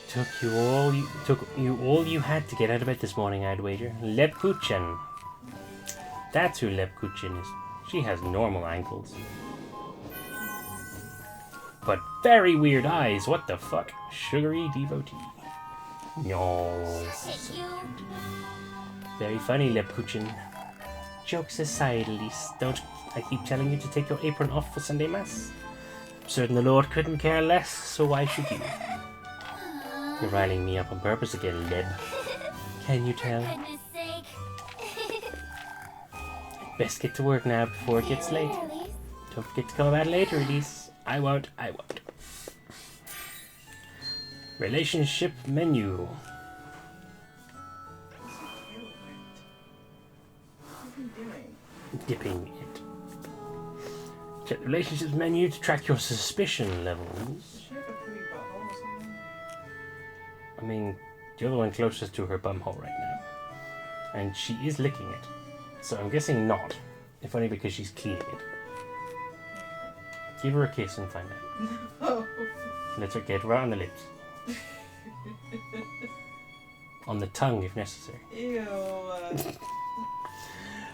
Took you all you had to get out of bed this morning, I'd wager. Lepkuchen. That's who Lepkuchen is. She has normal ankles. But very weird eyes, what the fuck? Sugary devotee. No. Thank you. Very funny, Lepkuchen. Jokes aside, Elise, don't I keep telling you to take your apron off for Sunday Mass? I'm certain the Lord couldn't care less, so why should you? You're riling me up on purpose again, Leb. Can you tell? For goodness sake. Best get to work now before it gets late. Elise? Don't forget to come back later, Elise. I won't. Relationship menu. What's your tail whipped? What are you doing? Dipping it. Check the relationships menu to track your suspicion levels. Does she have a pretty butthole or something? I mean, you're the one closest to her bumhole right now. And she is licking it. So I'm guessing not. If only because she's cleaning it. Give her a kiss and find out. No. Let her get right on the lips. On the tongue if necessary. Ew. Open. See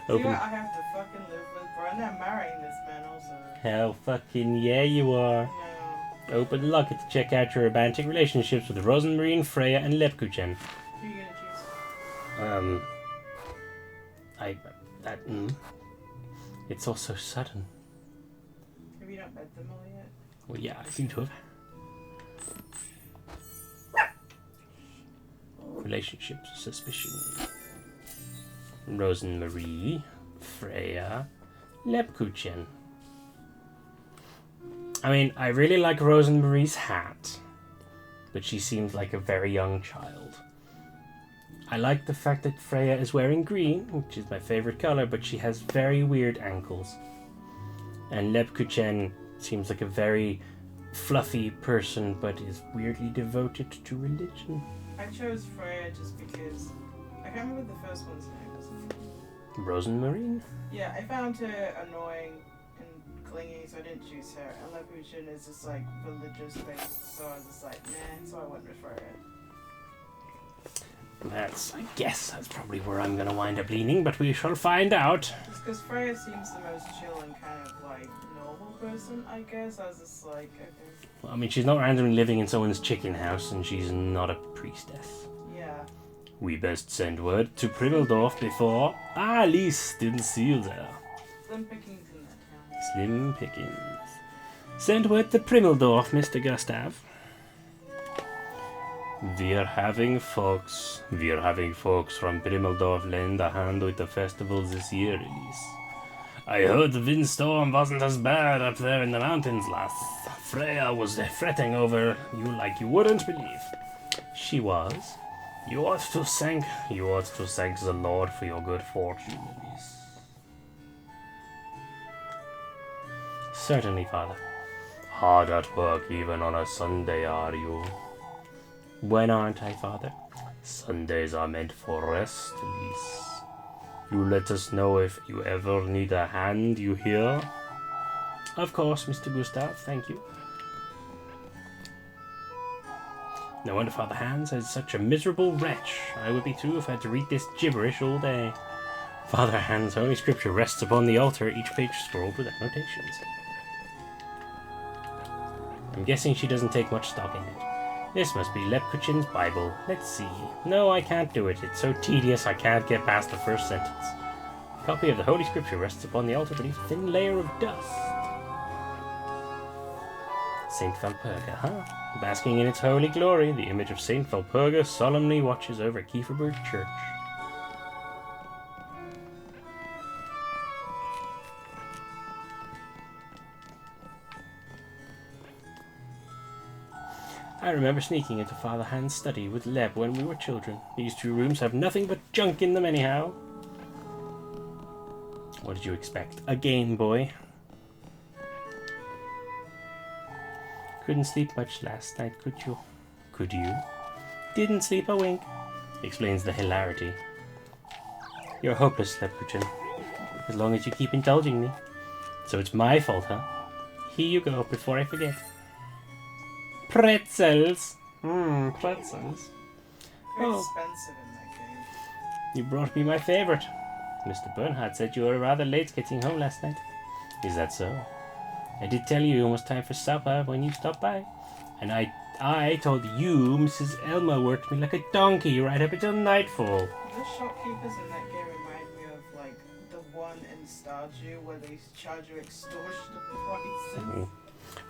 what I have to fucking live with, bro? I'm not marrying this man also. Hell fucking yeah you are. No. Open the locket to check out your romantic relationships with Rosenmarine, Freya, and Lepkuchen. Who are you gonna choose? It's all so sudden. Have you not met them all yet? Well, yeah, I seem to have. Relationships, suspicion. Rosenmarie, Freya, Lepkuchen. I mean, I really like Rosenmarie's hat, but she seems like a very young child. I like the fact that Freya is wearing green, which is my favorite color, but she has very weird ankles. And Lepkuchen seems like a very fluffy person, but is weirdly devoted to religion. I chose Freya just because I can't remember what the first one's name was. Rosenmarine? Yeah, I found her annoying and clingy, so I didn't choose her. And Lepkuchen is just like religious based, so I was just like, nah, so I went with Freya. I guess that's probably where I'm gonna wind up leaning, but we shall find out. Just because Freya seems the most chill and kind of like normal person, I guess. I was just like, okay. Well, I mean, she's not randomly living in someone's chicken house, and she's not a priestess. Yeah. We best send word to Primeldorf before... Ah, Elise, didn't see you there. Slim pickings in that town. Slim pickings. Send word to Primeldorf, Mr. Gustav. We're having folks from Primeldorf lend a hand with the festivals this year, Elise. I heard the windstorm wasn't as bad up there in the mountains last. Freya was fretting over you like you wouldn't believe. She was. You ought to thank the Lord for your good fortune, Elise. Certainly, Father. Hard at work even on a Sunday, are you? When aren't I, Father? Sundays are meant for rest, Elise. You let us know if you ever need a hand, you hear? Of course, Mr. Gustav, thank you. No wonder Father Hans is such a miserable wretch. I would be too if I had to read this gibberish all day. Father Hans' holy scripture rests upon the altar, each page scrolled with annotations. I'm guessing she doesn't take much stock in it. This must be Lepkuchen's Bible. Let's see. No, I can't do it. It's so tedious I can't get past the first sentence. A copy of the Holy Scripture rests upon the altar beneath a thin layer of dust. Saint Valpurga, huh? Basking in its holy glory, the image of Saint Valpurga solemnly watches over Kieferberg Church. I remember sneaking into Father Hans' study with Leb when we were children. These two rooms have nothing but junk in them anyhow. What did you expect? A Game Boy? Couldn't sleep much last night, could you? Could you? Didn't sleep a wink. Explains the hilarity. You're hopeless, Lepkuchen. As long as you keep indulging me. So it's my fault, huh? Here you go, before I forget. Pretzels! Pretzels. Very Oh. expensive in that game. You brought me my favorite. Mr. Bernhardt said you were rather late getting home last night. Is that so? I did tell you it was time for supper when you stopped by. And I told you Mrs. Elma worked me like a donkey right up until nightfall. The shopkeepers in that game remind me of like the one in Stardew where they charge you extortionate prices.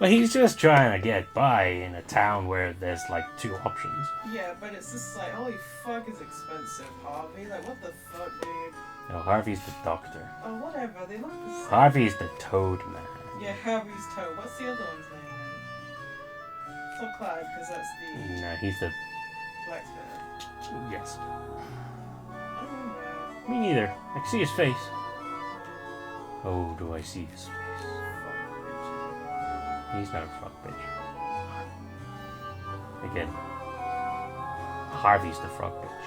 Well, he's just trying to get by in a town where there's like two options. Yeah, but it's just like, holy fuck is expensive, Harvey. Like, what the fuck, dude? No, Harvey's the doctor. Oh, whatever, they look the same. Harvey's the toad man. Yeah, Harvey's toe. What's the other one's name So Clyde, because that's the No, he's the... blacksmith. Yes. I don't know. Me neither. I can see his face. Oh, do I see his face? He's not a frog bitch. Again. Harvey's the frog bitch.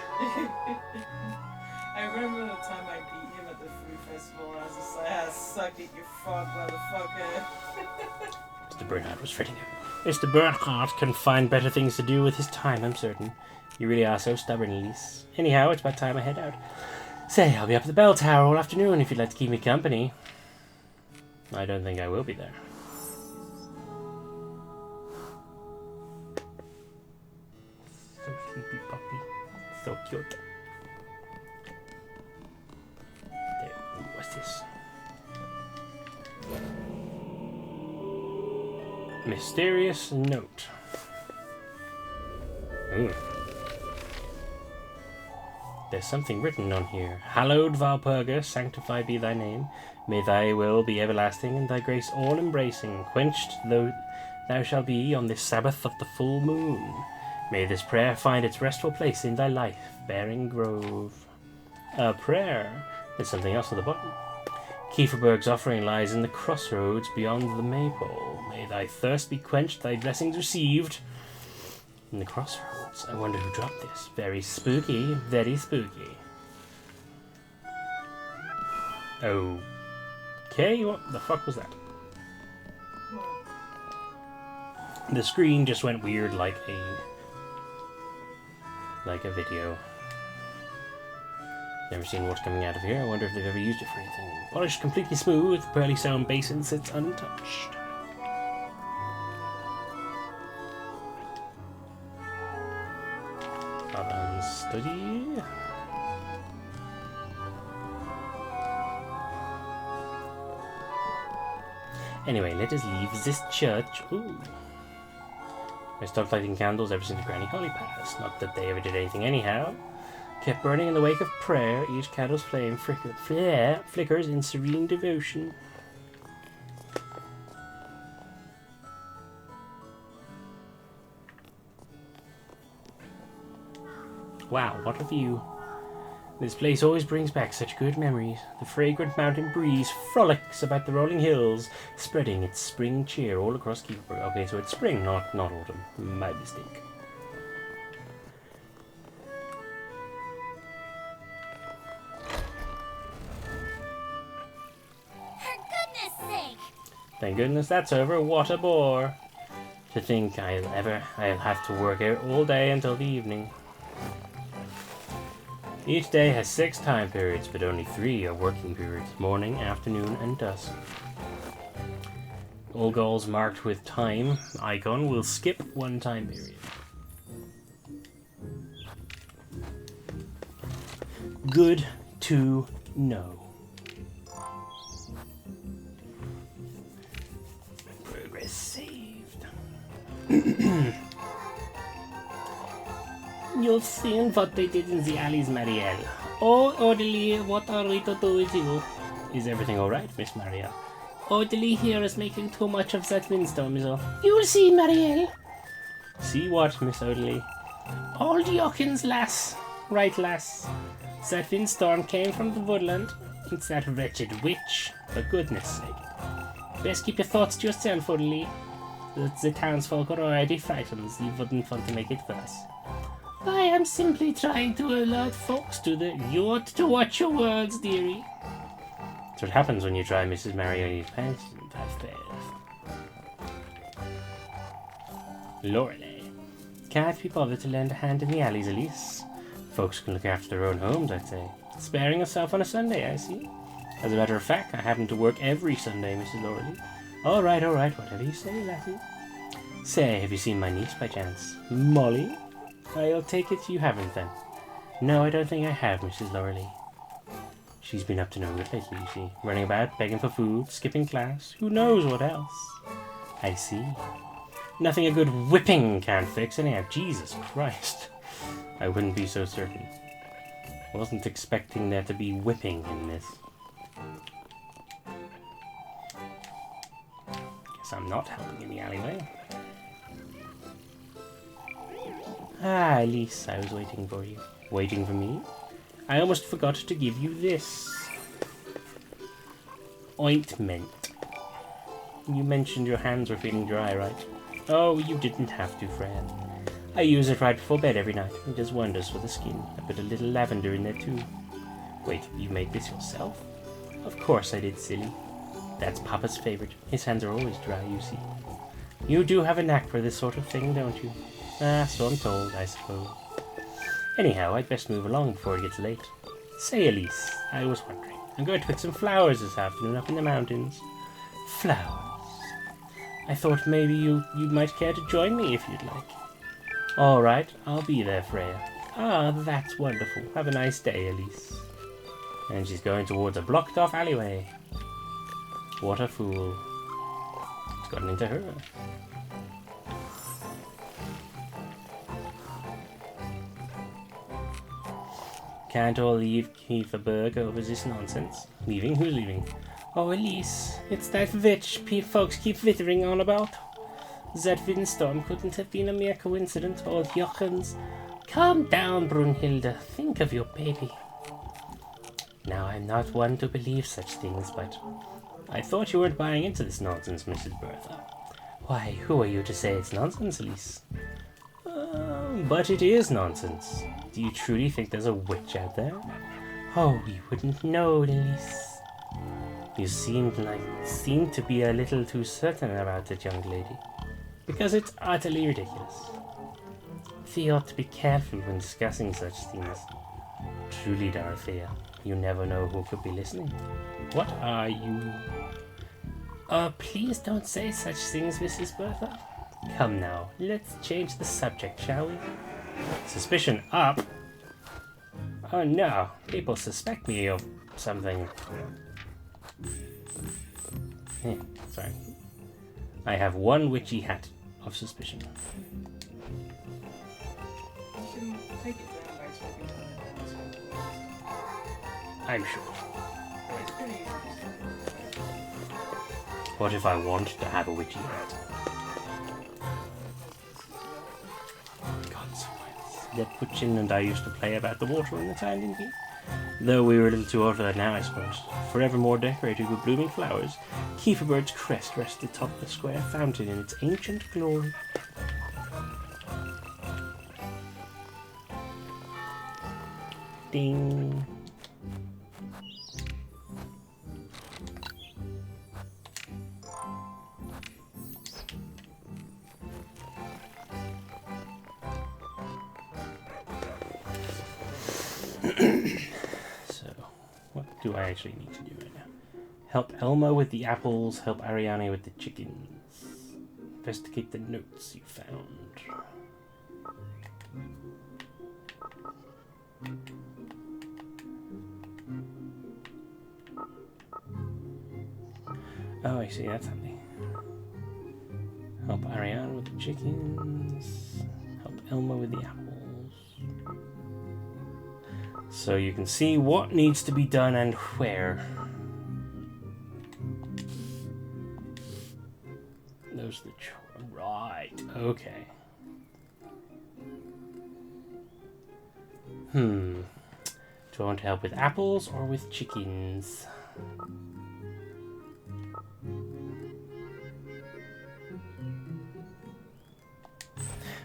I remember the time I beat him at the food festival, and I was just like, ah, suck it, you frog motherfucker. Mr. Bernhardt was fretting him. Mr. Bernhardt can find better things to do with his time, I'm certain. You really are so stubborn, Elise. Anyhow, it's about time I head out. Say, I'll be up at the bell tower all afternoon if you'd like to keep me company. I don't think I will be there. So sleepy puppy. So cute. There. Ooh, what's this? Mysterious note. Ooh. There's something written on here. Hallowed Valpurga, sanctified be thy name. May thy will be everlasting, and thy grace all-embracing. Quenched though thou shalt be on this Sabbath of the full moon. May this prayer find its restful place in thy life-bearing grove. A prayer? There's something else on the bottom. Kieferberg's offering lies in the crossroads beyond the maypole. May thy thirst be quenched, thy blessings received. In the crossroads. I wonder who dropped this. Very spooky. Very spooky. Okay, what the fuck was that? The screen just went weird like a video. Never seen what's coming out of here. I wonder if they've ever used it for anything. Polished completely smooth, pearly sound basin sits untouched. Study. Anyway, let us leave this church. Ooh. I stopped lighting candles ever since Granny Holly passed. Not that they ever did anything anyhow. Kept burning in the wake of prayer. Each candle's flame flickers in serene devotion. Wow, what a view. This place always brings back such good memories. The fragrant mountain breeze frolics about the rolling hills, spreading its spring cheer all across Kieferberg. Okay, so it's spring, not autumn. My mistake. For goodness sake! Thank goodness that's over. What a bore. To think I'll have to work out all day until the evening. Each day has 6 time periods, but only 3 are working periods, morning, afternoon, and dusk. All goals marked with time icon will skip 1 time period. Good to know. Progress saved. You've seen what they did in the alleys, Marielle. Oh, Orderly, what are we to do with you? Is everything alright, Miss Marielle? Orderly here is making too much of that windstorm, is all. You'll see, Marielle. See what, Miss Orderly? Hold Yockins, lass. Right, lass. That windstorm came from the woodland. It's that wretched witch, for goodness sake. Best keep your thoughts to yourself, Orderly. The townsfolk are already frightened. You wouldn't want to make it worse. I am simply trying to alert folks to you ought to watch your words, dearie. That's what happens when you try Mrs. Marione's pension, I failed. Lorelei. Can't be bothered to lend a hand in the alleys, Elise. Folks can look after their own homes, I'd say. Sparing yourself on a Sunday, I see. As a matter of fact, I happen to work every Sunday, Mrs. Lorelei. All right, whatever you say, lassie. Say, have you seen my niece by chance? Molly? I'll take it you haven't, then. No, I don't think I have, Mrs. Lorelei. She's been up to no good lately, you see. Running about, begging for food, skipping class. Who knows what else? I see. Nothing a good whipping can't fix, anyhow. Jesus Christ. I wouldn't be so certain. I wasn't expecting there to be whipping in this. Guess I'm not helping in the alleyway. Ah, Elise, I was waiting for you. Waiting for me? I almost forgot to give you this. Ointment. You mentioned your hands were feeling dry, right? Oh, you didn't have to, Freya. I use it right before bed every night. It does wonders for the skin. I put a little lavender in there too. Wait, you made this yourself? Of course I did, silly. That's Papa's favorite. His hands are always dry, you see. You do have a knack for this sort of thing, don't you? Ah, so I'm told, I suppose. Anyhow, I'd best move along before it gets late. Say, Elise, I was wondering. I'm going to pick some flowers this afternoon up in the mountains. Flowers. I thought maybe you might care to join me if you'd like. All right, I'll be there, Freya. Ah, that's wonderful. Have a nice day, Elise. And she's going towards a blocked-off alleyway. What a fool. It's gotten into her. Can't all leave Kieferberg over this nonsense. Leaving? Who's leaving? Oh, Elise, it's that witch folks keep wittering on about. That windstorm couldn't have been a mere coincidence, old Jochens. Calm down, Brunhilde. Think of your baby. Now, I'm not one to believe such things, but I thought you weren't buying into this nonsense, Mrs. Bertha. Why, who are you to say it's nonsense, Elise? But it is nonsense. Do you truly think there's a witch out there? Oh, you wouldn't know, Elise. You seem to be a little too certain about it, young lady. Because it's utterly ridiculous. We ought to be careful when discussing such things. Truly, Dorothea, you never know who could be listening. What are you? Please don't say such things, Mrs. Bertha. Come now, let's change the subject, shall we? Suspicion up? Oh no, people suspect me of something. Sorry. I have one witchy hat of suspicion. You can take it down by talking to them. I'm sure. It's pretty easy. What if I want to have a witchy hat? Consequence. That Puchin and I used to play about the water in the town, didn't we? Though we were a little too old for that now, I suppose. Forevermore decorated with blooming flowers, Kieferberg's crest rests atop the square fountain in its ancient glory. Ding. Do I actually need to do right now? Help Elmo with the apples, help Ariane with the chickens. Investigate the notes you found. Oh, I see, that's something. Help Ariane with the chickens. Help Elmo with the apples. So you can see what needs to be done and where. Those are the right. Okay. Do I want to help with apples or with chickens?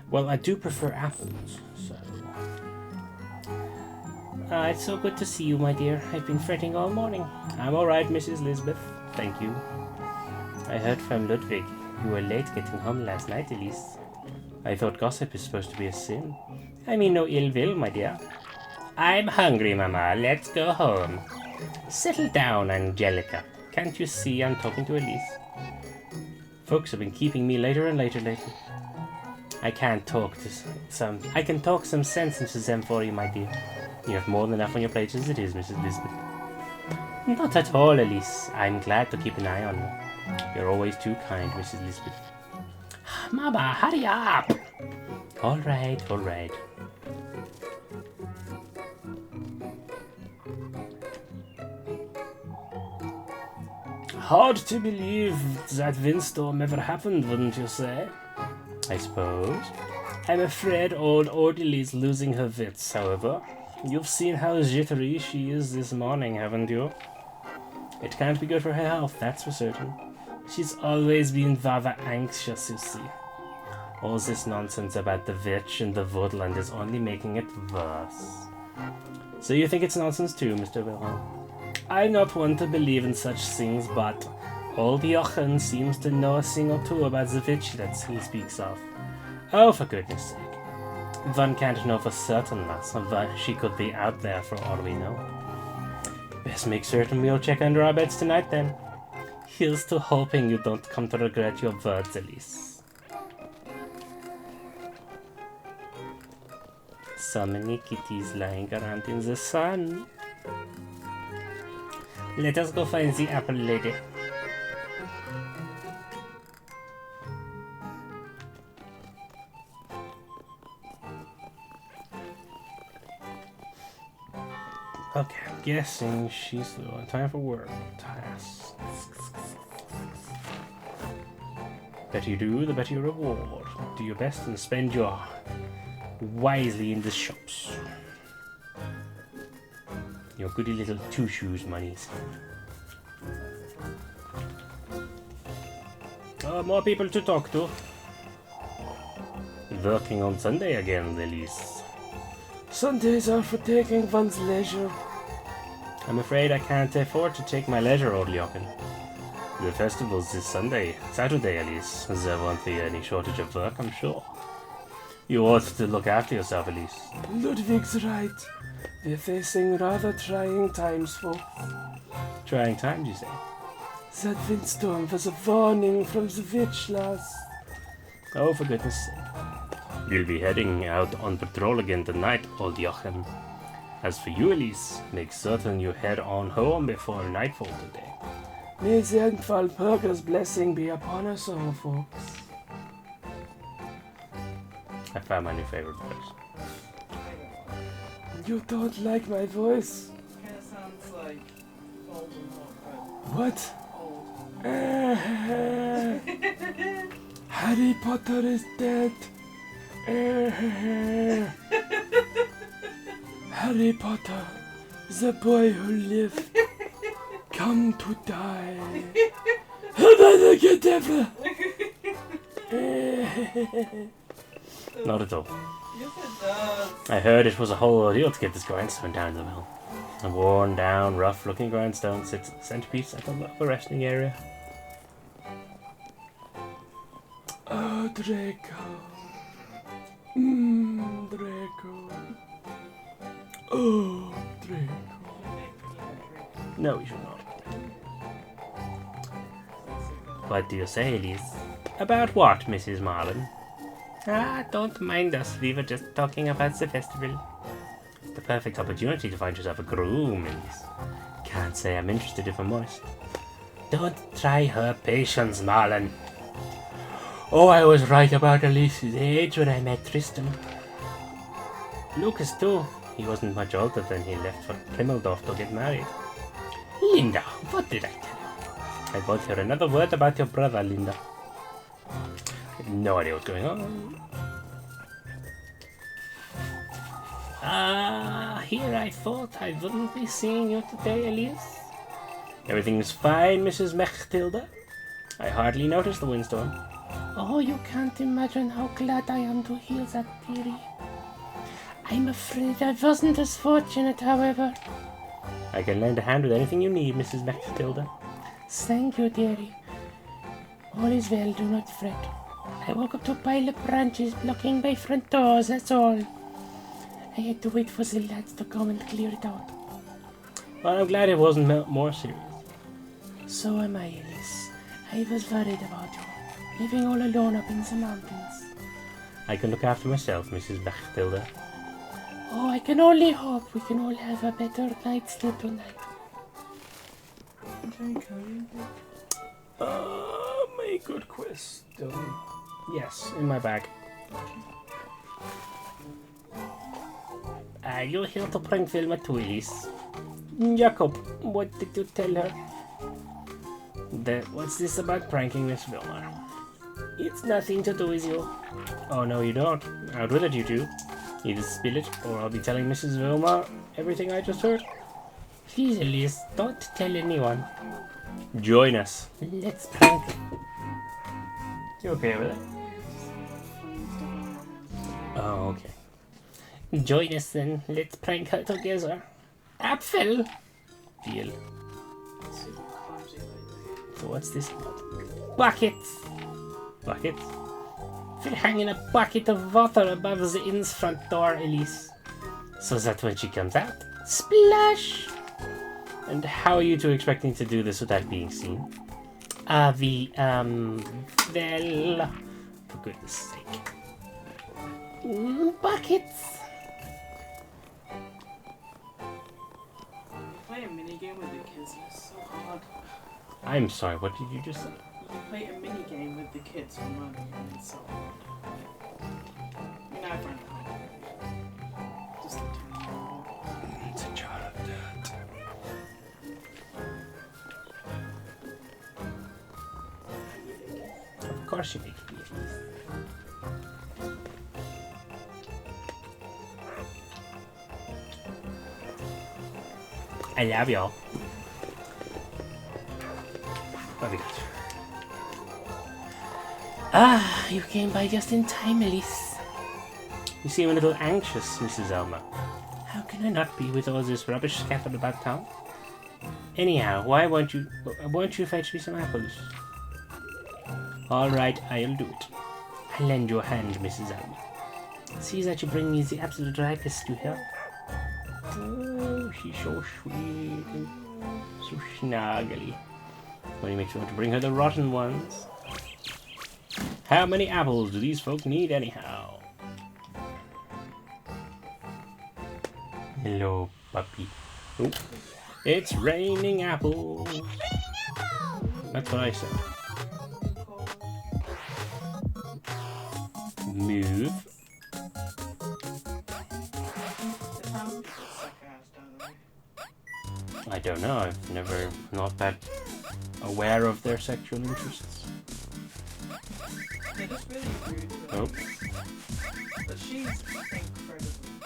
Well, I do prefer apples, so... it's so good to see you, my dear. I've been fretting all morning. I'm all right, Mrs. Lisbeth. Thank you. I heard from Ludwig. You were late getting home last night, Elise. I thought gossip is supposed to be a sin. I mean no ill will, my dear. I'm hungry, Mama. Let's go home. Settle down, Angelica. Can't you see I'm talking to Elise? Folks have been keeping me later and later lately. I can talk some sense into them for you, my dear. You have more than enough on your plate as it is, Mrs. Lisbeth. Not at all, Elise. I'm glad to keep an eye on you. You're always too kind, Mrs. Lisbeth. Mama, hurry up! All right, all right. Hard to believe that windstorm ever happened, wouldn't you say? I suppose. I'm afraid old Orderly's losing her wits, however. You've seen how jittery she is this morning, haven't you? It can't be good for her health, that's for certain. She's always been rather anxious, you see. All this nonsense about the witch in the woodland is only making it worse. So you think it's nonsense too, Mr. Wilhelm? I'm not one to believe in such things, but old Jochen seems to know a thing or two about the witch that he speaks of. Oh, for goodness sake. One can't know for certain, lass, but she could be out there for all we know. Best make certain we'll check under our beds tonight, then. Here's to hoping you don't come to regret your words, Elise. So many kitties lying around in the sun. Let us go find the apple lady. Okay, I'm guessing she's the one. Time for work. Tasks. Better you do, the better your reward. Do your best and spend your wisely in the shops. Your goody little two-shoes monies. More people to talk to. Working on Sunday again, Elise. Sundays are for taking one's leisure. I'm afraid I can't afford to take my leisure, old Jochen. The festival's this Saturday, Elise. There won't be any shortage of work, I'm sure. You ought to look after yourself, Elise. Ludwig's right. We're facing rather trying times, folks. Trying times, you say? That windstorm was a warning from the witch, lass. Oh, for goodness sake. You'll be heading out on patrol again tonight, old Jochen. As for you, Elise, make certain you head on home before nightfall today. May St. Walpurga's blessing be upon us all, folks. I found my new favorite voice. You don't like my voice? Kinda sounds like Voldemort, What? but old. Harry Potter is dead. Harry Potter, the boy who lived, come to die. Not at all. Yes, it does. I heard it was a whole ordeal to get this grindstone down the mill. A worn down, rough looking grindstone sits at the centerpiece of the resting area. Oh, Draco. Draco. Oh, Draco. No, you should not. What do you say, Elise? About what, Mrs. Marlin? Don't mind us. We were just talking about the festival. The perfect opportunity to find yourself a groom, Elise. Can't say I'm interested if I'm honest. Don't try her patience, Marlin. Oh, I was right about Elise's age when I met Tristan. Lucas, too. He wasn't much older than he left for Plimmeldorf to get married. Linda, what did I tell you? I won't hear another word about your brother, Linda. I have no idea what's going on. Here I thought I wouldn't be seeing you today, Elise. Everything's fine, Mrs. Mechtilda. I hardly noticed the windstorm. Oh, you can't imagine how glad I am to hear that, dearie. I'm afraid I wasn't as fortunate, however. I can lend a hand with anything you need, Mrs. Mechtilda. Thank you, dearie. All is well, do not fret. I woke up to a pile of branches blocking my front doors, that's all. I had to wait for the lads to come and clear it out. Well, I'm glad it wasn't more serious. So am I, Elise. I was worried about you, living all alone up in the mountains. I can look after myself, Mrs. Bechtilda. Oh, I can only hope we can all have a better night's sleep tonight. My good question. Yes, in my bag. Are you here to prank Vilma too, Elise? Jacob, what did you tell her? What's this about pranking Miss Vilma? It's nothing to do with you. Oh, no, you don't. Out with it, you two. Either spill it, or I'll be telling Mrs. Vilma everything I just heard. Please, Elise, don't tell anyone. Join us. Let's prank. You okay with it? Oh, okay. Join us then. Let's prank her together. Apfel. Deal. So what's this about? Buckets. Buckets? We're hanging a bucket of water above the inn's front door, Elise. So that when she comes out, splash! And how are you two expecting to do this without being seen? Well, for goodness sake. Buckets! Play a minigame with the kids, and it's so hard. I'm sorry, what did you just say? You play a minigame with the kids on Monday, and it's so hard. I find it hard. Just the time. It's a jar of dirt. Of course you make it. I love y'all. What we got? Ah, you came by just in time, Elise. You seem a little anxious, Mrs. Elma. How can I not be with all this rubbish scattered about town? Anyhow, won't you fetch me some apples? All right, I'll do it. I'll lend you a hand, Mrs. Elma. See that you bring me the absolute ripest, you hear? Oh, she's so sweet and so snuggly. Only makes me want to bring her the rotten ones. How many apples do these folk need anyhow? Hello, puppy. Oh, it's raining apples. That's what I said. Move. I don't know. I've never not that aware of their sexual interests. They're just really rude. Oh. But she's incredible.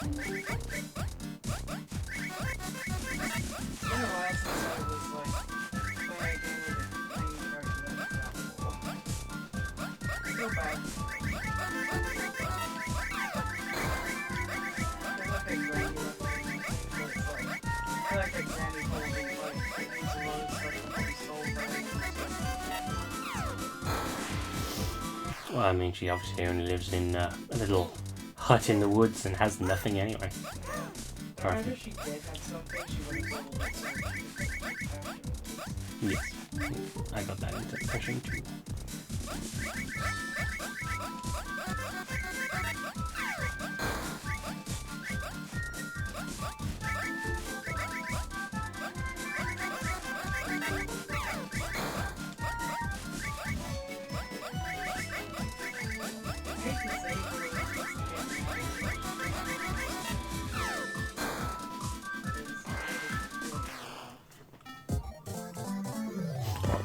It's been a while since I was like playing a game with a main character that so bad. There's like a granny left so it's like I like a granny holding like it needs a lot of stuff to be sold by Well, I mean, she obviously only lives in a little hut in the woods and has nothing anyway. I remember she did have something, she would have sold it so Yes, I got that impression too.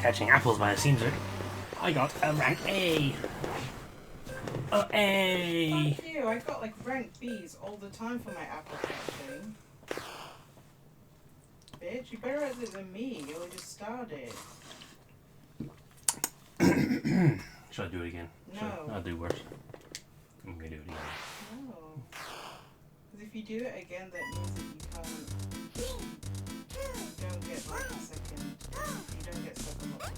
Catching apples by the seams of it. I got a rank A. Oh, A. Fuck you, I got like rank B's all the time for my apple catching. Bitch, you better at it than me, you only just started. Should I do it again? No. I'll do worse. I'm gonna do it again. No. Because if you do it again, that means that you don't get like a second. You don't get second up.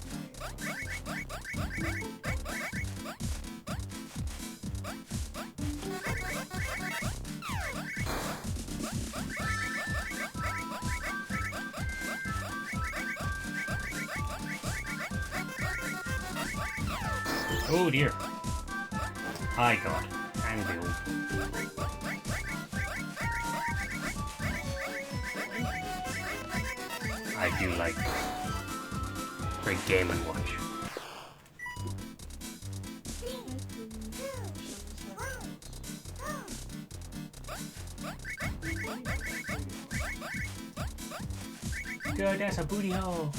Oh dear. I got anvil. I do like great game and watch. Good, that's a booty hole.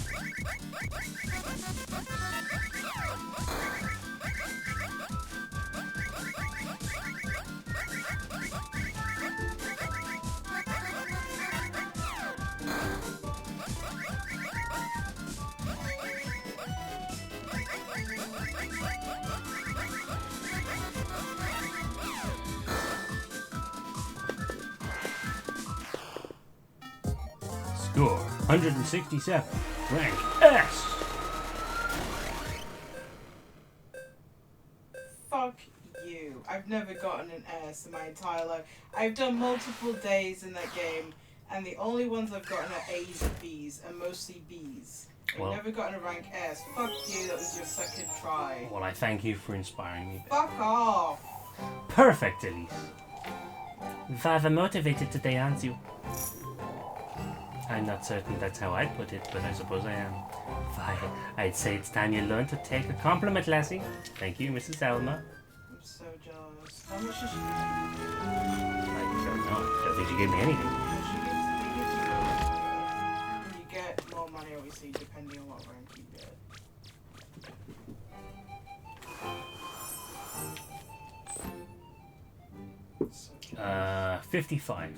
Score 167. Rank S. Fuck you. I've never gotten an S in my entire life. I've done multiple days in that game, and the only ones I've gotten are A's and B's, and mostly B's. I've never gotten a rank S. Fuck you, that was your second try. Well, I thank you for inspiring me. Fuck off. Perfect, Elise. Rather motivated today, aren't you? I'm not certain that's how I'd put it, but I suppose I am. Why, I'd say it's time you learned to take a compliment, lassie. Thank you, Mrs. Alma. I'm so jealous. How much does she I don't know. Don't think she gave me anything. You get more money, obviously, depending on what rank you get. 55.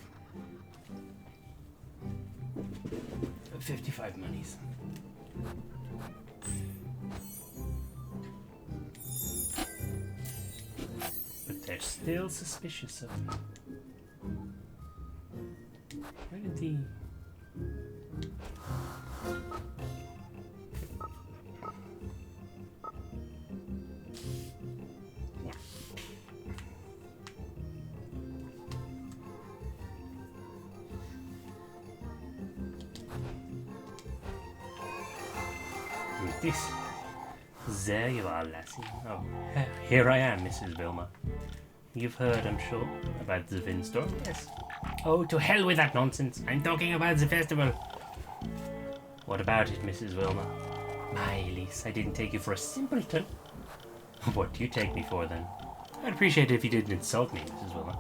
55 monies. But they're still suspicious of me. Where did the... This. There you are, lassie. Oh, here I am, Mrs. Wilma. You've heard, I'm sure, about the Windstorm, yes? Oh, to hell with that nonsense. I'm talking about the festival. What about it, Mrs. Wilma? My Elise, I didn't take you for a simpleton. What do you take me for, then? I'd appreciate it if you didn't insult me, Mrs. Wilma.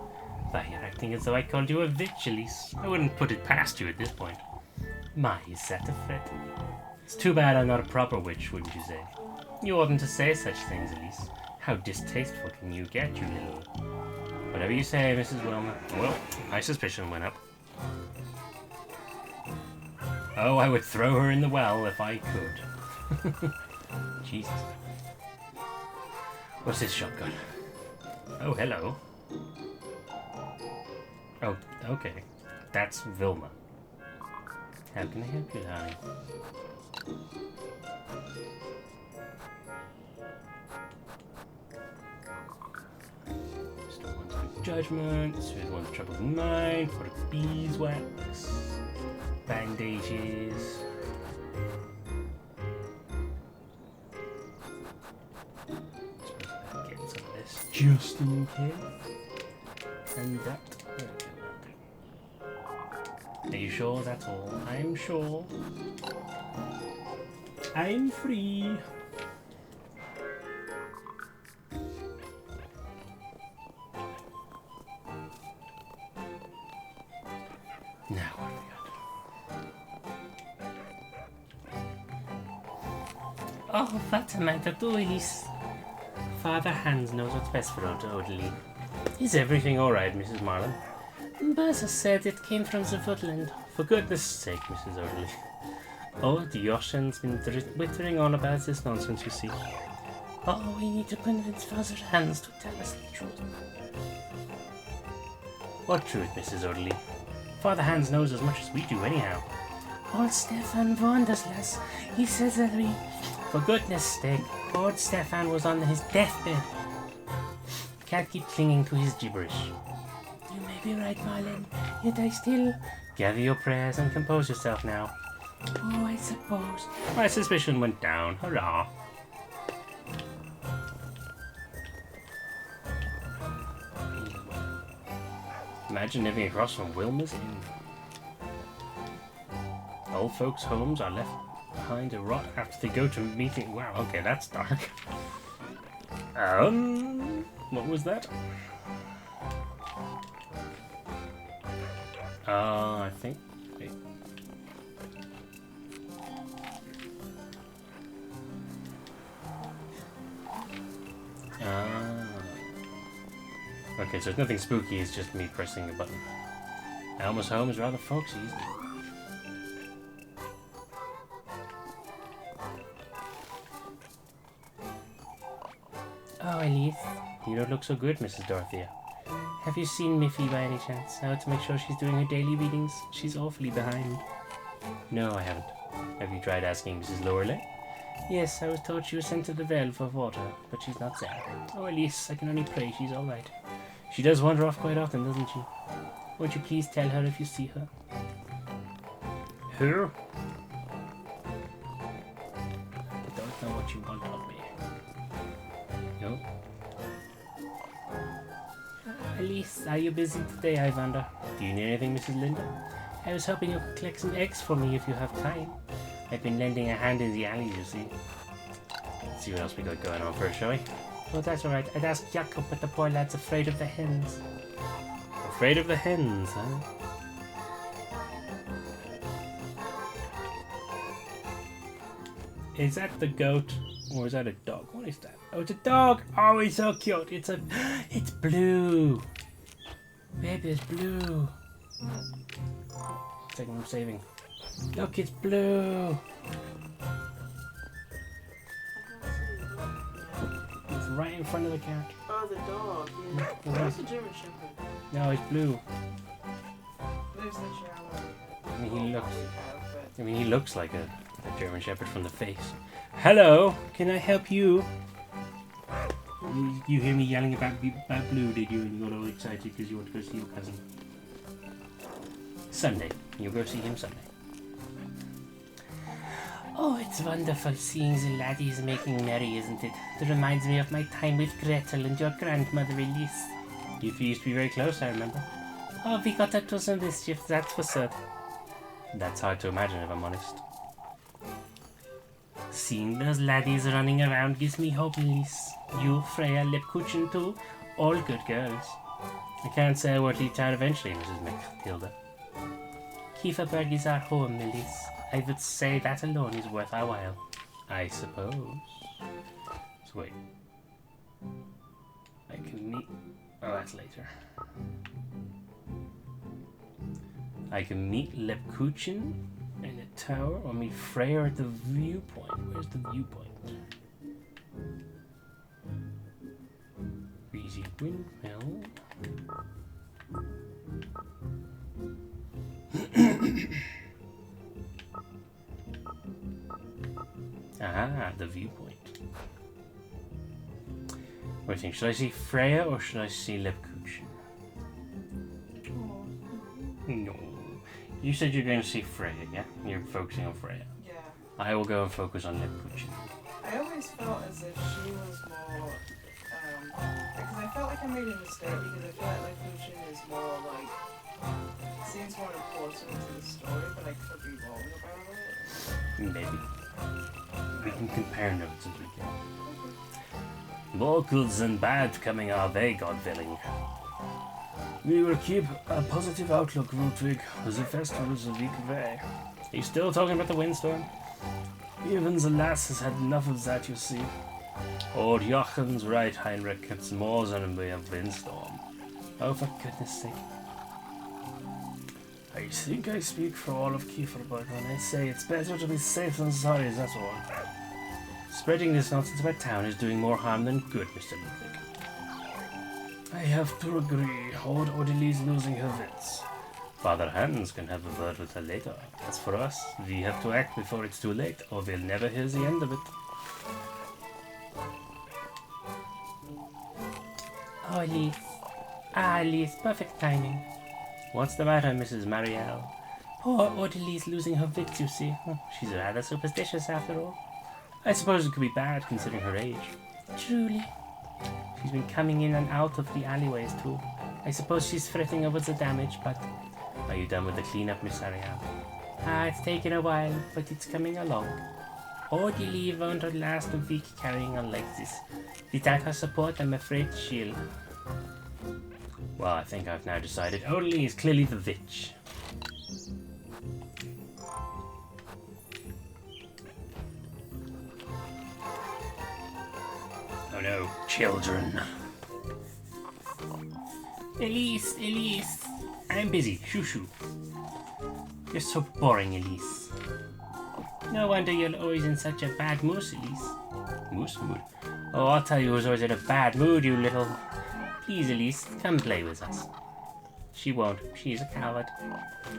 Why, you're acting as though I called you a witch, Elise. I wouldn't put it past you at this point. My, is that a threat? It's too bad I'm not a proper witch, wouldn't you say? You oughtn't to say such things, Elise. How distasteful can you get, you little... Whatever you say, Mrs. Wilma. Well, my suspicion went up. Oh, I would throw her in the well if I could. Jesus. What's this shotgun? Oh, hello. Oh, okay. That's Wilma. How can I help you, darling? Still one's good judgment, smooth one's troubled mind, for the beeswax, bandages. Suppose I get some of this just in case. And that. Are you sure that's all? I'm sure. I'm free. Now what have we got? Oh, what am I to do, Elise? Father Hans knows what's best for old Odelie. Is everything alright, Mrs. Marlin? Bertha said it came from the woodland. For goodness sake, Mrs. Odelie. Oh, the Yoshin's been wittering on about this nonsense, you see. Oh, we need to convince Father Hans to tell us the truth. What truth, Mrs. Odelie? Father Hans knows as much as we do, anyhow. Old Stefan warned us, lass. He says that we... For goodness sake, old Stefan was on his deathbed. Can't keep clinging to his gibberish. You may be right, Marlin, yet I still... Gather your prayers and compose yourself now. Oh, I suppose. My suspicion went down. Hurrah. Imagine living across from Wilma's Inn. Old folks' homes are left behind to rot after they go to meeting. Wow, okay, that's dark. What was that? I think... Wait. Okay, so it's nothing spooky, it's just me pressing a button. Alma's home is rather folksy, isn't it? Oh, Elise, you don't look so good, Mrs. Dorothea. Have you seen Miffy by any chance? Out to make sure she's doing her daily readings? She's awfully behind. No, I haven't. Have you tried asking Mrs. Loreley? Yes, I was told she was sent to the Vale for water, but she's not there. Oh, Elise, I can only pray she's all right. She does wander off quite often, doesn't she? Won't you please tell her if you see her? Who? I don't know what you want of me. No? Elise, are you busy today, I wonder? Do you need anything, Mrs. Linda? I was hoping you could collect some eggs for me if you have time. I've been lending a hand in the alley, you see. Let's see what else we got going on first, shall we? Oh, that's alright. I'd ask Jacob, but the poor lad's afraid of the hens. Afraid of the hens, huh? Is that the goat? Or is that a dog? What is that? Oh, it's a dog! Oh, he's so cute! It's blue! Baby, it's blue! Second I'm saving. Look, it's blue! It's right in front of the cat. Oh, the dog. Yeah. Where's the German Shepherd? No, it's blue. Blue's the German. I mean, he looks like a German Shepherd from the face. Hello, can I help you? You hear me yelling about blue, did you? And you got all excited because you want to go see your cousin. Sunday. You'll go see him Sunday. Oh, it's wonderful seeing the laddies making merry, isn't it? It reminds me of my time with Gretel and your grandmother Elise. You two used to be very close, I remember. Oh, we got up to some mischief, that's for certain. That's hard to imagine, if I'm honest. Seeing those laddies running around gives me hope, Elise. You, Freya, Lipkuchen too, all good girls. I can't say I won't leave town eventually, Mrs. Matilda. Kieferberg is our home, Elise. I would say that alone is worth our while. I suppose. So wait. I can meet... Oh, that's later. I can meet Lepkuchen in the tower or meet Freya at the viewpoint. Where's the viewpoint? Breezy windmill. Ah, the viewpoint. What do you think? Should I see Freya or should I see Lepkuchen? No. You said you're going to see Freya, yeah? You're focusing on Freya. Yeah. I will go and focus on Lepkuchen. I always felt as if she was more, because I felt like I made a mistake because I feel like Lepkuchen is more like, seems more important to the story, but I could be wrong about it. Maybe. We can compare notes as we go. More goods than bad coming our way, God willing. We will keep a positive outlook, Ludwig. The festival is a week away. Are you still talking about the windstorm? Even the lass has had enough of that, you see. Old Joachim's right, Heinrich. It's more than a mere windstorm. Oh, for goodness sake. I think I speak for all of Kieferberg when I say it's better to be safe than sorry, that's all. Spreading this nonsense about town is doing more harm than good, Mr. Ludwig. I have to agree. Old Odilie's losing her wits. Father Hans can have a word with her later. As for us, we have to act before it's too late, or we'll never hear the end of it. Oh, Elise. Ah, Elise, perfect timing. What's the matter, Mrs. Marielle? Poor Odilie's losing her wits, you see. She's rather superstitious, after all. I suppose it could be bad, considering her age. Truly. She's been coming in and out of the alleyways, too. I suppose she's fretting over the damage, but... Are you done with the cleanup, Miss Ariane? Ah, it's taken a while, but it's coming along. Odilie won't last a week carrying on like this. Without her support, I'm afraid she'll... Well, I think I've now decided Odilie is clearly the witch. Oh no, children. Elise, Elise. I'm busy. Shoo shoo. You're so boring, Elise. No wonder you're always in such a bad mood, Elise. Mood? Oh, I'll tell you who's always in a bad mood, you little... Please, Elise, come play with us. She won't. She's a coward.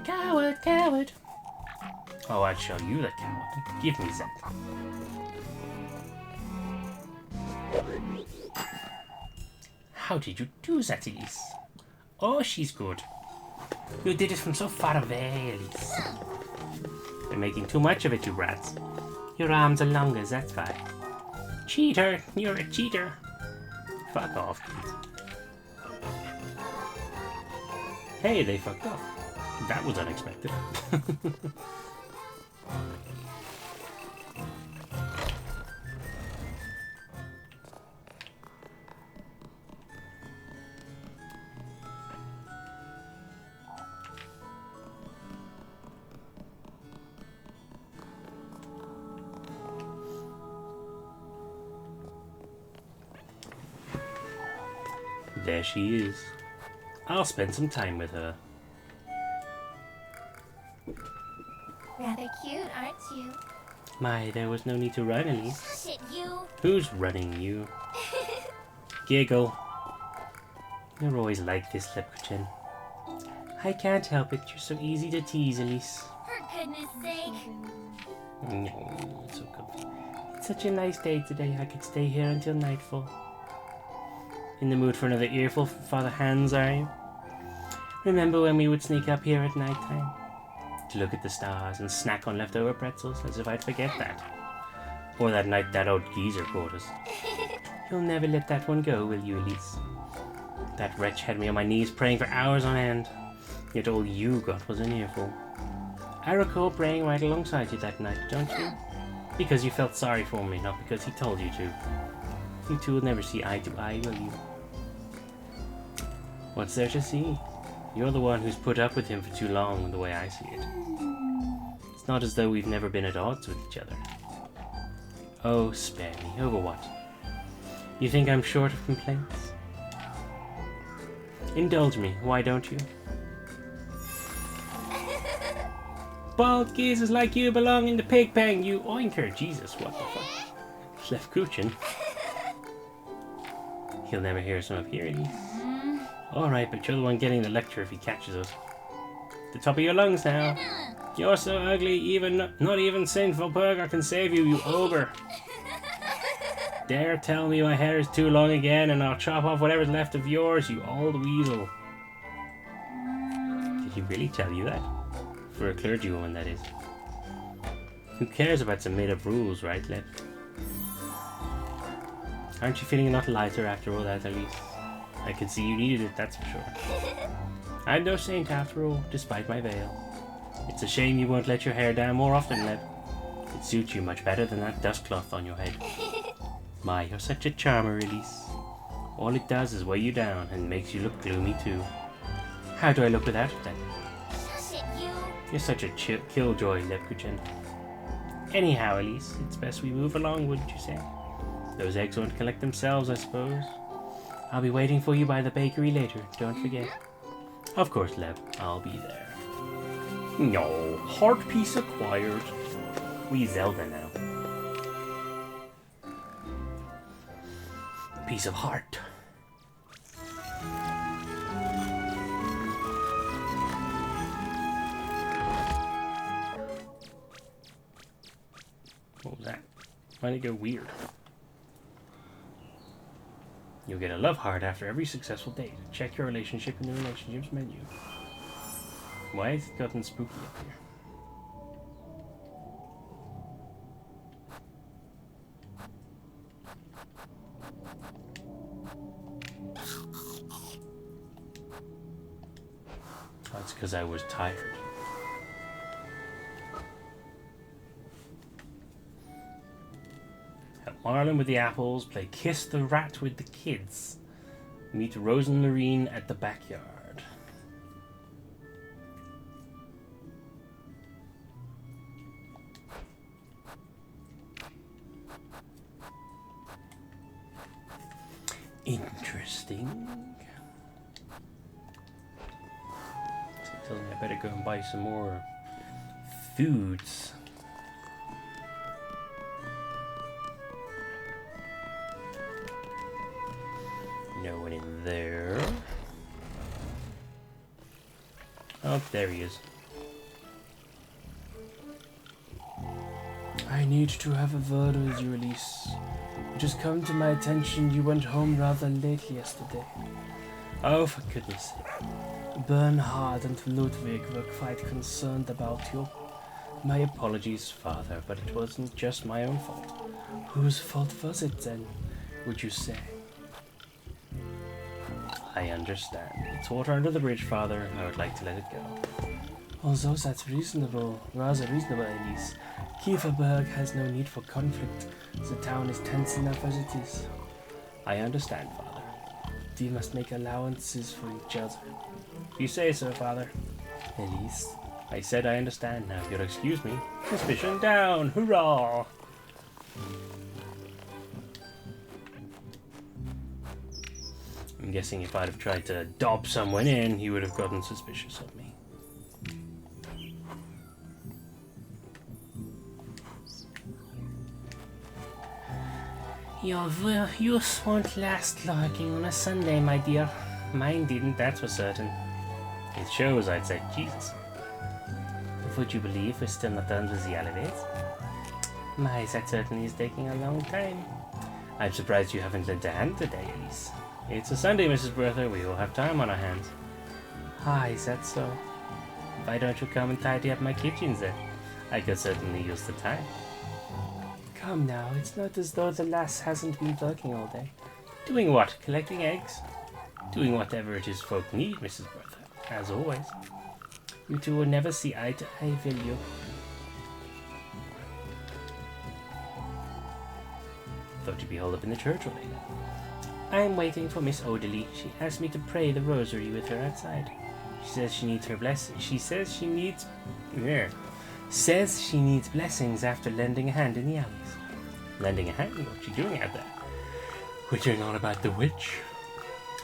Coward, coward. Oh, I'll show you the cow. Give me that. How did you do that, Elise? Oh, she's good. You did it from so far away, Elise. You're making too much of it, you rats. Your arms are longer, that's why. Cheater! You're a cheater! Fuck off, kids. Hey, they fucked off. That was unexpected. There she is. I'll spend some time with her. Rather cute, aren't you? My, there was no need to run, Elise. Shush it, you. Who's running you? Giggle. You're always like this, Leprechaun. I can't help it. You're so easy to tease, Elise. For goodness sake. No, it's so comfy. It's such a nice day today. I could stay here until nightfall. In the mood for another earful from Father Hans, are you? Remember when we would sneak up here at night time? To look at the stars and snack on leftover pretzels, as if I'd forget that. Or that night that old geezer caught us. You'll never let that one go, will you, Elise? That wretch had me on my knees praying for hours on end. Yet all you got was an earful. I recall praying right alongside you that night, don't you? Because you felt sorry for me, not because he told you to. You two will never see eye to eye, will you? What's there to see? You're the one who's put up with him for too long, the way I see it. It's not as though we've never been at odds with each other. Oh, spare me. Over what? You think I'm short of complaints? Indulge me, why don't you? Bald geezers like you belong in the pig pen, you oinker. Jesus, what the fuck? Left Cooching. He'll never hear us from up here, Elise. Alright, but you're the one getting the lecture if he catches us. The top of your lungs now. You're so ugly, not even Saint Volburger can save you, you ogre. Dare tell me my hair is too long again and I'll chop off whatever's left of yours, you old weasel. Did he really tell you that? For a clergywoman, that is. Who cares about some made-up rules, right, Lep? Aren't you feeling a lot lighter after all that, Elise? I could see you needed it, that's for sure. I'm no saint after all, despite my veil. It's a shame you won't let your hair down more often, Lep. It suits you much better than that dust cloth on your head. My, you're such a charmer, Elise. All it does is weigh you down and makes you look gloomy too. How do I look without it then? Shush it, you. You're such a killjoy, Lepkuchen. Anyhow, Elise, it's best we move along, wouldn't you say? Those eggs won't collect themselves, I suppose. I'll be waiting for you by the bakery later, don't forget. Of course, Leb, I'll be there. No, heart piece acquired. We Zelda now. Piece of heart. What was that? Why did it go weird? You'll get a love heart after every successful date. Check your relationship in the relationships menu. Why has it gotten spooky up here? That's because I was tired. Help Marlon with the apples, play Kiss the Rat with the kids. Meet Rose and Lorene at the backyard. Interesting. Telling me I better go and buy some more foods. No one in there. Oh, there he is. I need to have a word with you, Elise. It has come to my attention you went home rather late yesterday. Oh, for goodness sake. Bernhard and Ludwig were quite concerned about you. My apologies, Father, but it wasn't just my own fault. Whose fault was it, then, would you say? I understand. It's water under the bridge, Father. I would like to let it go. Although that's reasonable, rather reasonable, Elise. Kieferberg has no need for conflict. The town is tense enough as it is. I understand, Father. We must make allowances for each other. You say so, Father. Elise, I said I understand now. If you'll excuse me. Suspicion down! Hurrah! I'm guessing if I'd have tried to dob someone in, he would have gotten suspicious of me. Your use won't last lurking on a Sunday, my dear. Mine didn't, that's for certain. It shows I'd said Jesus. Would you believe we're still not done with the elevators? My, that certainly is taking a long time. I'm surprised you haven't lent a hand today, Elise. It's a Sunday, Mrs. Bertha. We all have time on our hands. Ah, is that so? Why don't you come and tidy up my kitchen, then? I could certainly use the time. Come now, it's not as though the lass hasn't been working all day. Doing what? Collecting eggs? Doing whatever it is folk need, Mrs. Bertha, as always. You two will never see eye to eye, will you? Thought you'd be holed up in the church all day. I'm waiting for Miss Odeley. She asked me to pray the rosary with her outside. She says she needs her blessing. She says she needs... Says she needs blessings after lending a hand in the alleys. Lending a hand? What's she doing out there? Whittering on about the witch?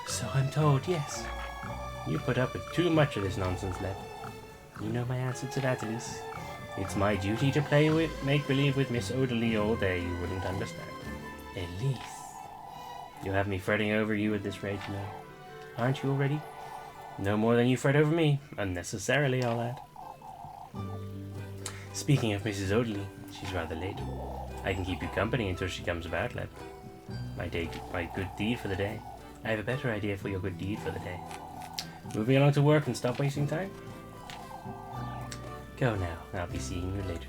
So I'm told, yes. You put up with too much of this nonsense, Led. You know my answer to that is... It's my duty to play with make-believe with Miss Odeley all day. You wouldn't understand. Elise. You have me fretting over you at this rate, you know. Aren't you already? No more than you fret over me. Unnecessarily, I'll add. Speaking of Mrs. Odeley, she's rather late. I can keep you company until she comes about, Led. My good deed for the day. I have a better idea for your good deed for the day. Moving along to work and stop wasting time? Go now. I'll be seeing you later.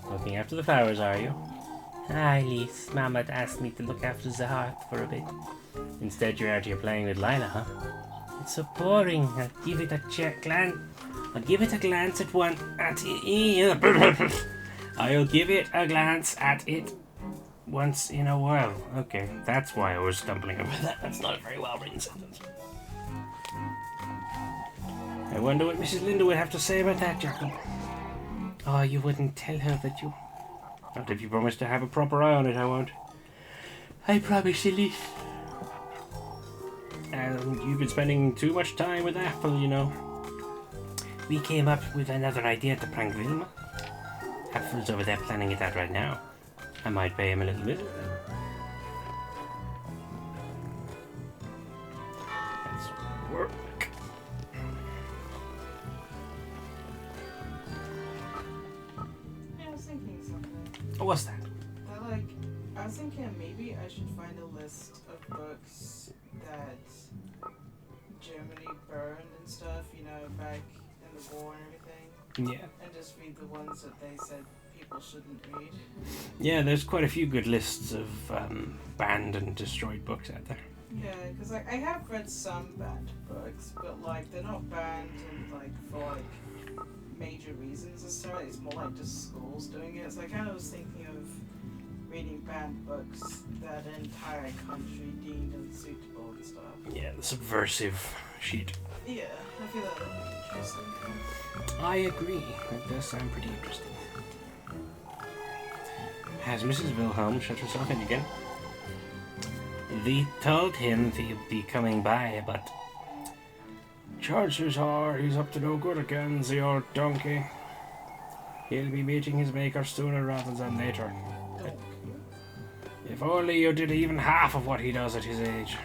Looking after the flowers, are you? Hi, Elise. Mama asked me to look after the hearth for a bit. Instead, you're out here playing with Lila, huh? It's so boring. I'll give it a glance. I'll give it a glance at one at it. I'll give it a glance at it once in a while. Okay, that's why I was stumbling over that. That's not a very well written sentence. I wonder what Mrs. Linda would have to say about that, Jacob. Oh, you wouldn't tell her that you... Not if you promise to have a proper eye on it, I won't. I promise, Elise. And you've been spending too much time with Apple, you know. We came up with another idea to prank Vilma. Apple's over there planning it out right now. I might pay him a little visit. Let's work. Yeah, I was thinking something. What's that? I was thinking maybe I should find a list of books that Germany burned and stuff, you know, back in the war and everything. Yeah. And just read the ones that they said people shouldn't read. Yeah, there's quite a few good lists of banned and destroyed books out there. Yeah, because I have read some banned books, but they're not banned and for major reasons necessarily. It's more like just schools doing it. So I kind of was thinking of reading banned books that an entire country deemed unsuitable and stuff. Yeah, the subversive sheet. Yeah, I feel that would be interesting. I agree. It does sound pretty interesting. Has Mrs. Wilhelm shut herself in again? They told him they'd be coming by, but... Chances are he's up to no good again, the old donkey. He'll be meeting his maker sooner rather than later. If only you did even half of what he does at his age.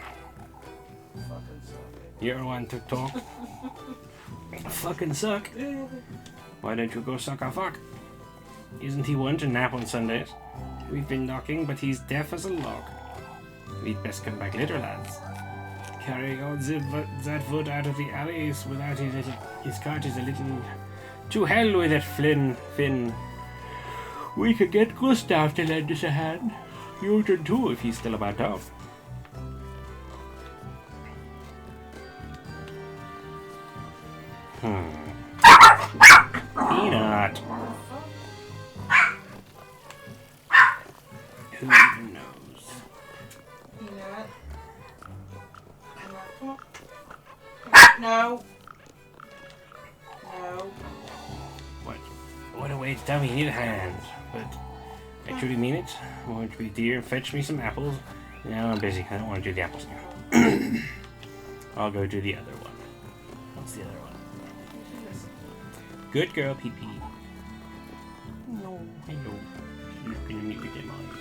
You're one to talk. Fucking suck. Why don't you go suck a fuck? Isn't he one to nap on Sundays? We've been knocking, but he's deaf as a log. We'd best come back later, lads. Carrying on that wood out of the alleys without his cart is a little... To hell with it, Finn. We could get Gustav to lend us a hand. You can too, if he's still about town. Peanut. Who even knows? Peanut. No. No. What a way to tell me you need a hand. But I truly mean it. I want to be dear and fetch me some apples. No, I'm busy. I don't want to do the apples now. I'll go do the other one. What's the other one? Good girl, Pee Pee. No, hello. She's gonna meet with them eyes.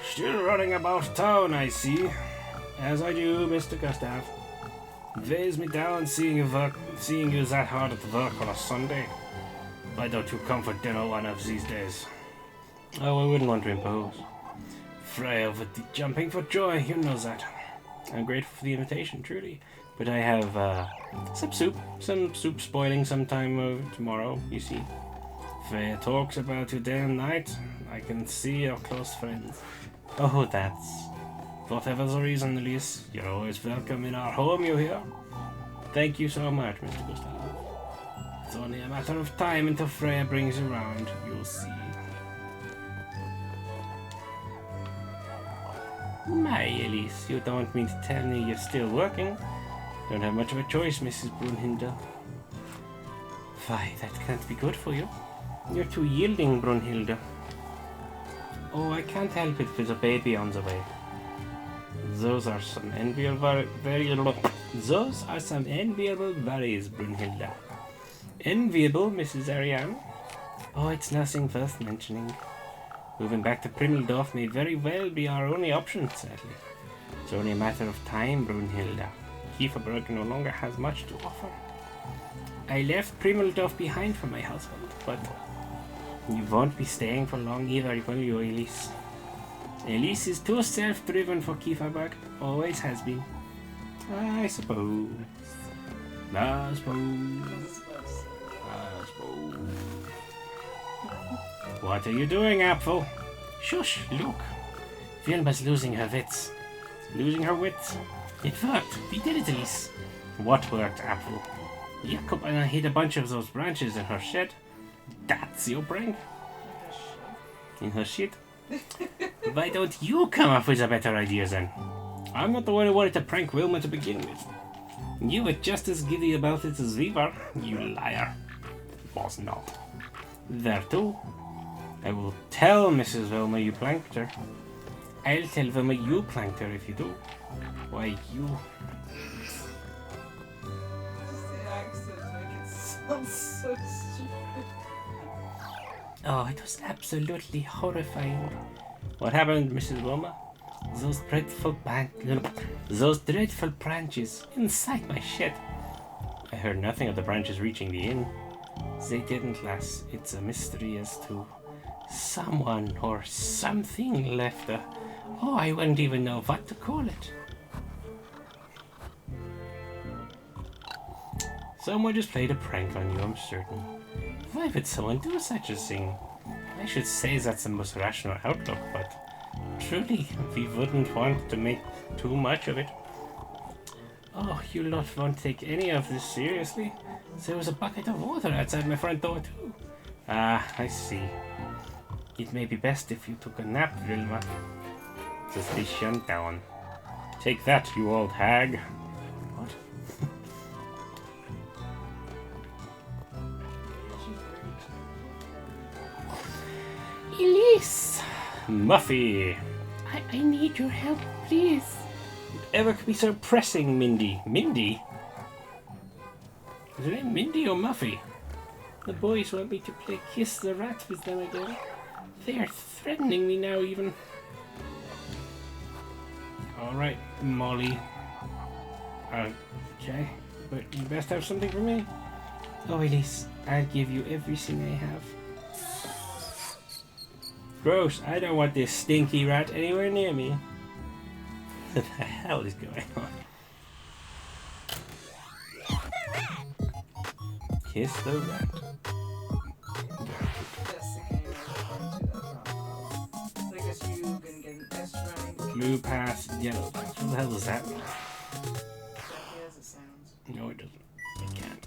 Still running about town, I see. As I do, Mr. Gustav. Weighs me down seeing you that hard at work on a Sunday. Why don't you come for dinner one of these days? Oh, I wouldn't want to impose. Freya would be jumping for joy, you know that. I'm grateful for the invitation, truly. But I have some soup spoiling sometime tomorrow, you see. Freya talks about you day and night. I can see you're close friends. Oh, that's... Whatever the reason, Elise, you're always welcome in our home, you hear? Thank you so much, Mr. Gustav. It's only a matter of time until Freya brings you round, you'll see. My, Elise, you don't mean to tell me you're still working? Don't have much of a choice, Mrs. Brunhilde. Why, that can't be good for you. You're too yielding, Brunhilde. Oh, I can't help it with a baby on the way. Those are some enviable worries, Brunhilde. Enviable, Mrs. Ariane? Oh, it's nothing worth mentioning. Moving back to Primmeldorf may very well be our only option, sadly. It's only a matter of time, Brunhilde. Kieferberg no longer has much to offer. I left Primmeldorf behind for my household, but you won't be staying for long either, will you, Elise? Elise is too self-driven for Kieferberg, always has been. I suppose. What are you doing, Apfel? Shush, look. Vilma's losing her wits. Losing her wits? It worked. We did it, Elise. What worked, Apfel? Jakob and I hid a bunch of those branches in her shed. That's your prank? In her shit? Why don't you come up with a better idea then? I'm not the one who wanted to prank Wilma to begin with. You were just as giddy about it as we were, you liar. Was not. There too. I will tell Mrs. Wilma you planked her. I'll tell Wilma you planked her if you do. Why, you... Just the accent make it sound so stupid. Oh, it was absolutely horrifying. What happened, Mrs. Wilma? Those dreadful branches inside my shed. I heard nothing of the branches reaching the inn. They didn't, lass. It's a mystery as to someone or something left a... Oh, I wouldn't even know what to call it. Someone just played a prank on you, I'm certain. Why would someone do such a thing? I should say that's the most rational outlook, but truly, we wouldn't want to make too much of it. Oh, you lot won't take any of this seriously? There was a bucket of water outside my front door too. Ah, I see. It may be best if you took a nap, Vilma. Suspicion down. Take that, you old hag. What? Elise! Muffy! I need your help, please. Whatever could be so pressing, Mindy? Mindy? Is her name Mindy or Muffy? The boys want me to play Kiss the Rat with them again. They are threatening me now, even. Alright, Molly. Okay, but you best have something for me. Oh, Elise, I'll give you everything I have. Gross, I don't want this stinky rat anywhere near me. What the hell is going on? Kiss the rat. That's the game I referred to that from. So I guess you can get an S rank. Blue pass, yellow pass. What the hell does that mean? Exactly as it sounds. No, it doesn't. It can't.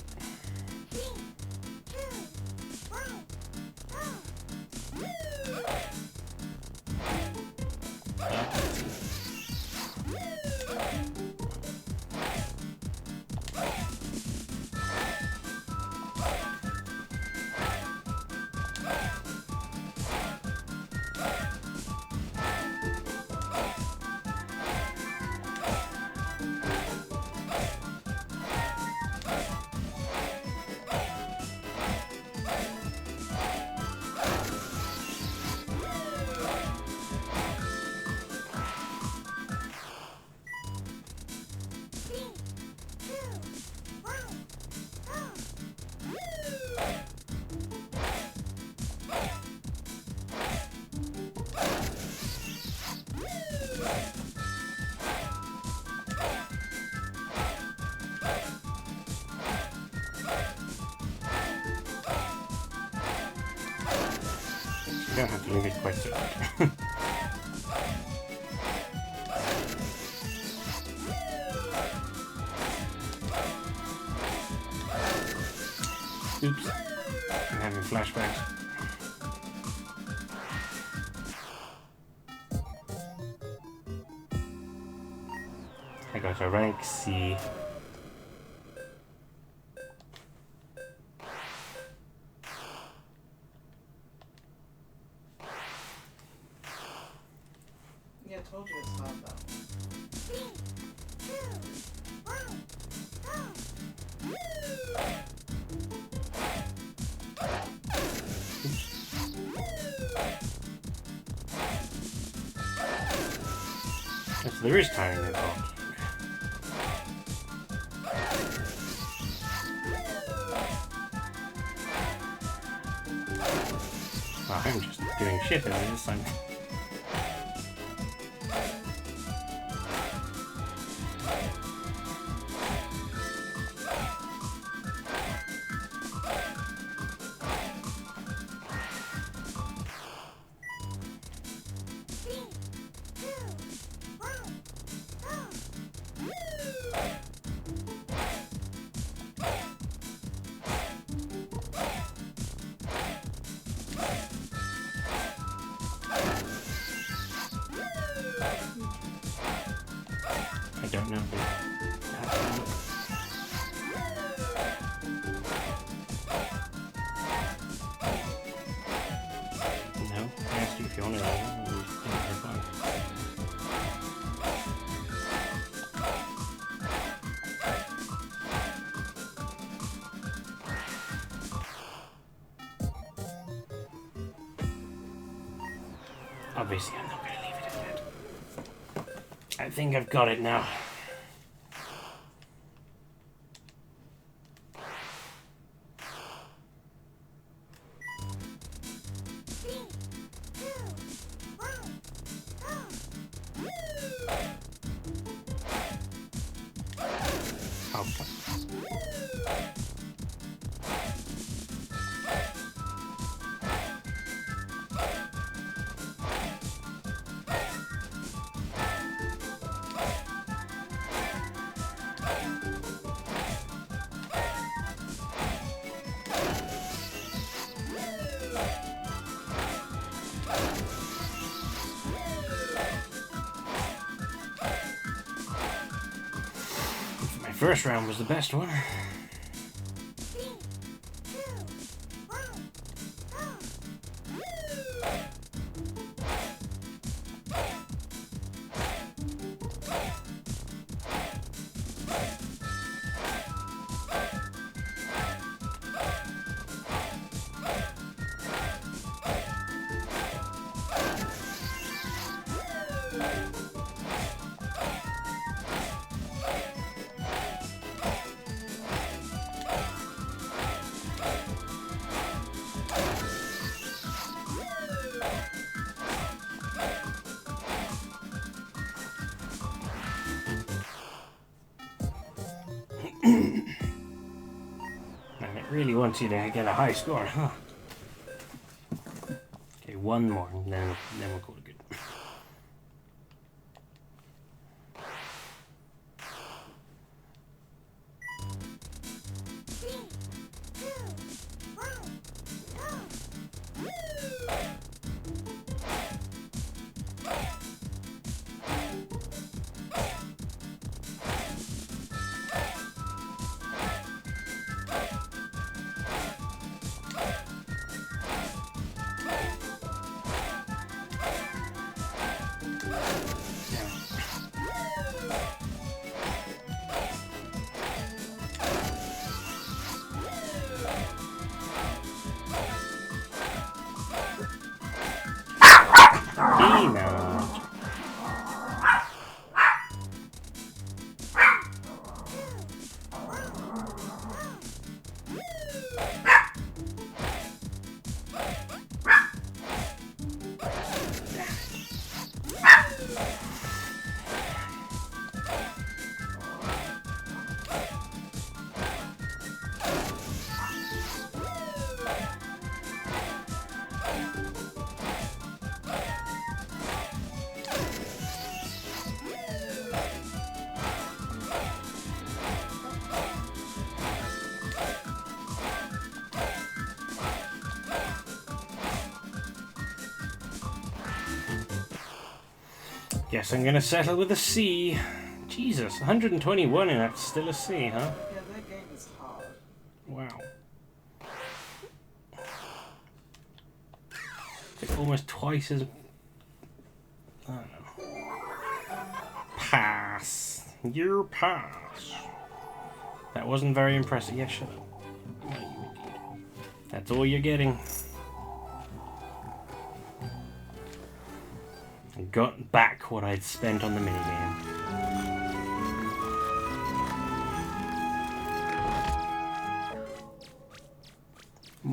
You don't have to leave it quite so hard. Oops. I'm having flashbacks. I got a rank C. Yeah, I told you it's not that one. So there is timing involved. Well, I'm just doing shit over this time. I don't know. No, I asked you if you wanted to. Obviously, I'm not going to leave it at that. I think I've got it now. My first round was the best one. really wants you to get a high score, huh? Okay, one more, and then we'll call it good. Guess I'm gonna settle with a C. Jesus, 121 and that's still a C, huh? Yeah, that game is hard. Wow. It's like almost twice as... I don't know. Pass. Your pass. That wasn't very impressive. Yeah, shut up. That's all you're getting. Got back what I'd spent on the minigame.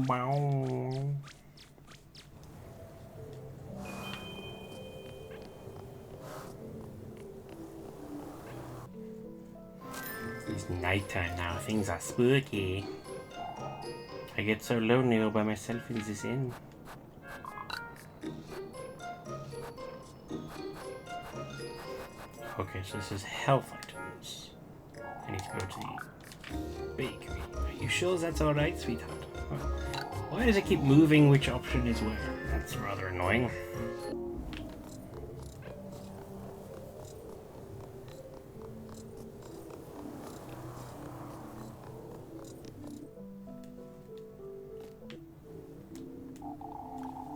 Wow. It's nighttime now. Things are spooky. I get so lonely all by myself in this inn. Okay, so this is health items. I need to go to the bakery. Are you sure that's alright, sweetheart? Why does it keep moving which option is where? That's rather annoying.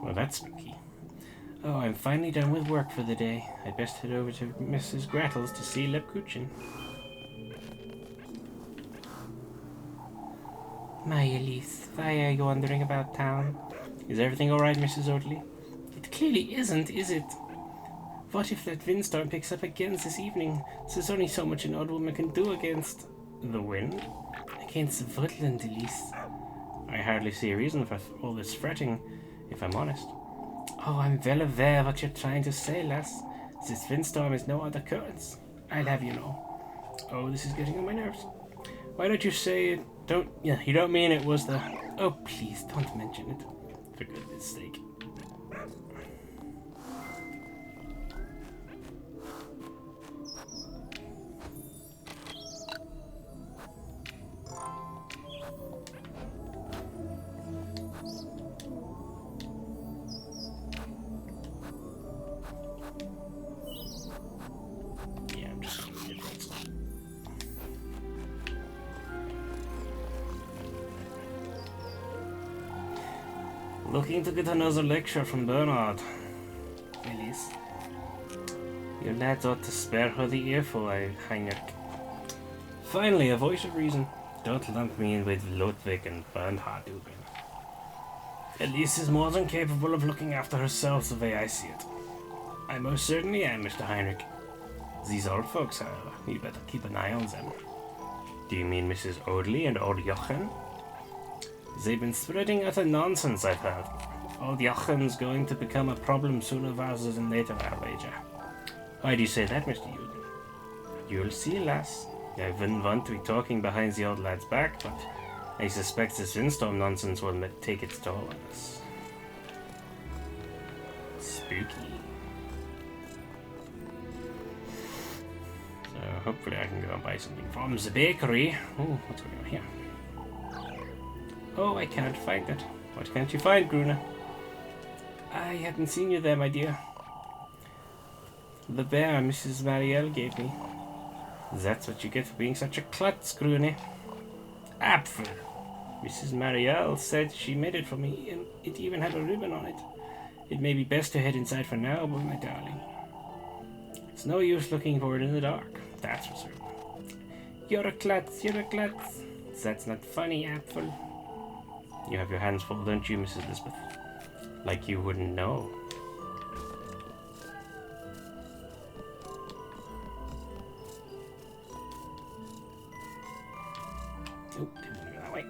Well, that's spooky. Oh, I'm finally done with work for the day. I'd best head over to Mrs. Gretel's to see Lepkuchen. My Elise, why are you wandering about town? Is everything alright, Mrs. Oatley? It clearly isn't, is it? What if that windstorm picks up again this evening? There's only so much an old woman can do against... the wind? Against the woodland, Elise. I hardly see a reason for all this fretting, if I'm honest. Oh, I'm well aware what you're trying to say, lass. This windstorm is no other occurrence. I'll have you know. Oh, this is getting on my nerves. Why don't you say it? You don't mean it was the... Oh, please, don't mention it. For goodness sake. Looking to get another lecture from Bernard. Elise. Your lads ought to spare her the earful, Heinrich. Finally, a voice of reason. Don't lump me in with Ludwig and Bernhard, Ubin. Elise is more than capable of looking after herself the way I see it. I most certainly am, Mr. Heinrich. These old folks, however, you better keep an eye on them. Do you mean Mrs. Audley and old Jochen? They've been spreading utter nonsense, I've heard. Old Jochen's going to become a problem sooner rather than later, I'll wager. Why do you say that, Mr. Eugen? You'll see, lass. I wouldn't want to be talking behind the old lad's back, but I suspect this windstorm nonsense will take its toll on us. Spooky. So hopefully I can go and buy something from the bakery. Oh, what's going on here? Oh, I cannot find it. What can't you find, Gruna? I hadn't seen you there, my dear. The bear Mrs. Marielle gave me. That's what you get for being such a klutz, Grune. Apfel. Mrs. Marielle said she made it for me, and it even had a ribbon on it. It may be best to head inside for now, but my darling. It's no use looking for it in the dark. That's for certain. You're a klutz, you're a klutz. That's not funny, Apfel. You have your hands full, don't you, Mrs. Lisbeth? Like you wouldn't know. Oh, didn't want to go that way.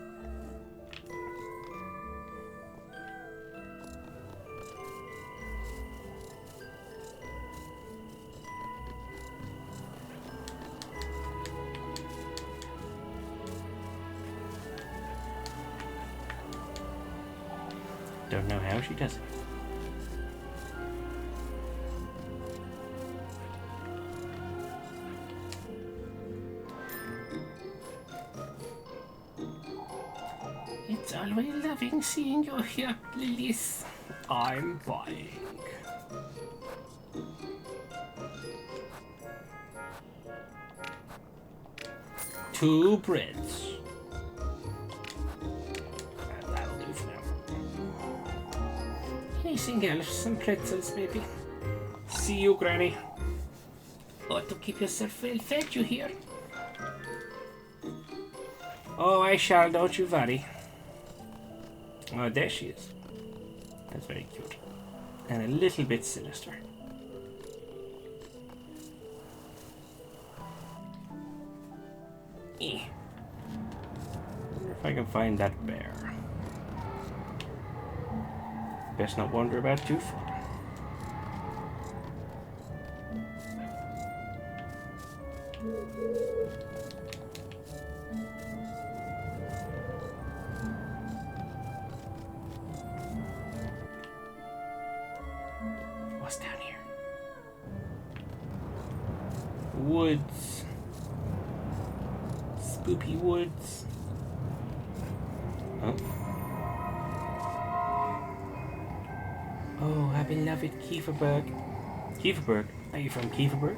Don't know how she does it. It's always loving seeing you here, Elise. I'm buying. Two breads. That'll do for now. Anything else? Some pretzels, maybe. See you, Granny. Ought to keep yourself well fed, you hear? Oh, I shall, don't you worry. Oh, there she is. That's very cute. And a little bit sinister. Eh. Wonder if I can find that bear. Best not wander about too far. What's down here? Woods. Spoopy woods. Oh. Oh, our beloved Kieferberg. Kieferberg? Are you from Kieferberg?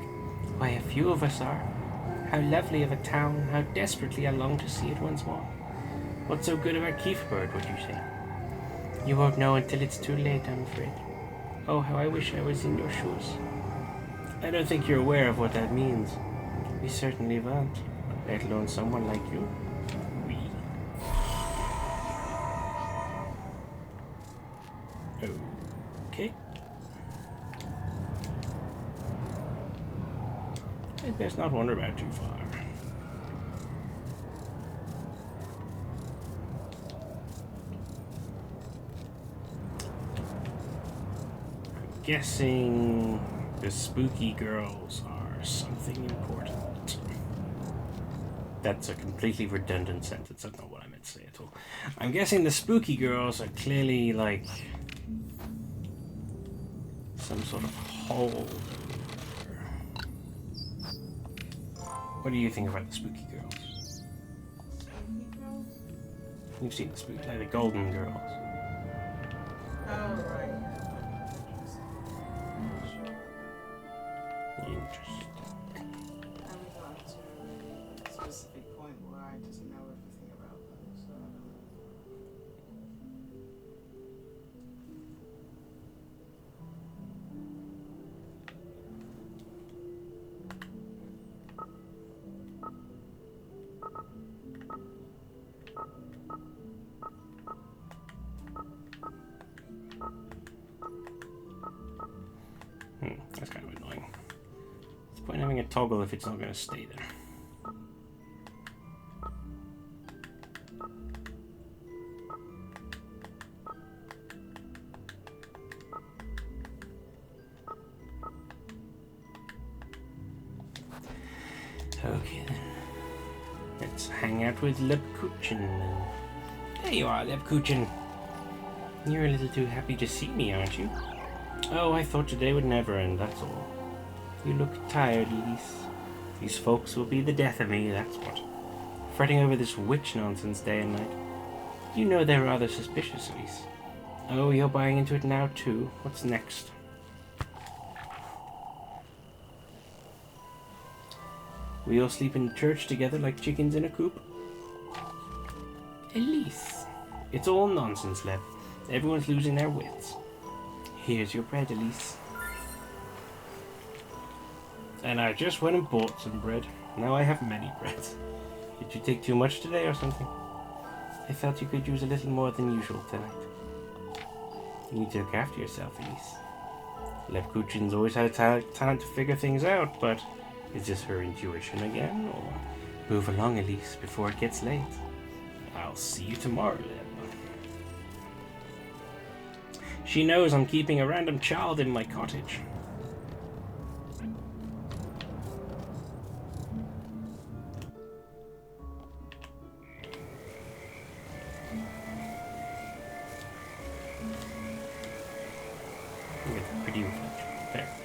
Why, a few of us are. How lovely of a town. How desperately I long to see it once more. What's so good about Kieferberg, would you say? You won't know until it's too late, I'm afraid. Oh, how I wish I was in your shoes. I don't think you're aware of what that means. We certainly won't, let alone someone like you. We. Okay. I'd best not wander about too far. Guessing the spooky girls are something important. That's a completely redundant sentence. That's not what I meant to say at all. I'm guessing the spooky girls are clearly like some sort of hold. What do you think about the spooky girls? You've seen the spooky, like the golden girls. Oh, right. Interesting. I haven't gotten to a specific point where I just know everything about them, so I don't know. That's kind of annoying. What's the point of having a toggle if it's not going to stay there? Okay then. Let's hang out with Lepkuchin. There you are, Lebkuchen. You're a little too happy to see me, aren't you? Oh, I thought today would never end, that's all. You look tired, Elise. These folks will be the death of me, that's what. Fretting over this witch nonsense day and night. You know they're rather suspicious, Elise. Oh, you're buying into it now, too. What's next? We all sleep in church together like chickens in a coop? Elise. It's all nonsense, Lev. Everyone's losing their wits. Here's your bread, Elise. And I just went and bought some bread. Now I have many breads. Did you take too much today or something? I felt you could use a little more than usual tonight. You need to look after yourself, Elise. Lebkuchen's always had a talent to figure things out, but is this her intuition again? Or move along, Elise, before it gets late. I'll see you tomorrow, Leb. She knows I'm keeping a random child in my cottage. With a pretty reflection. Very nice.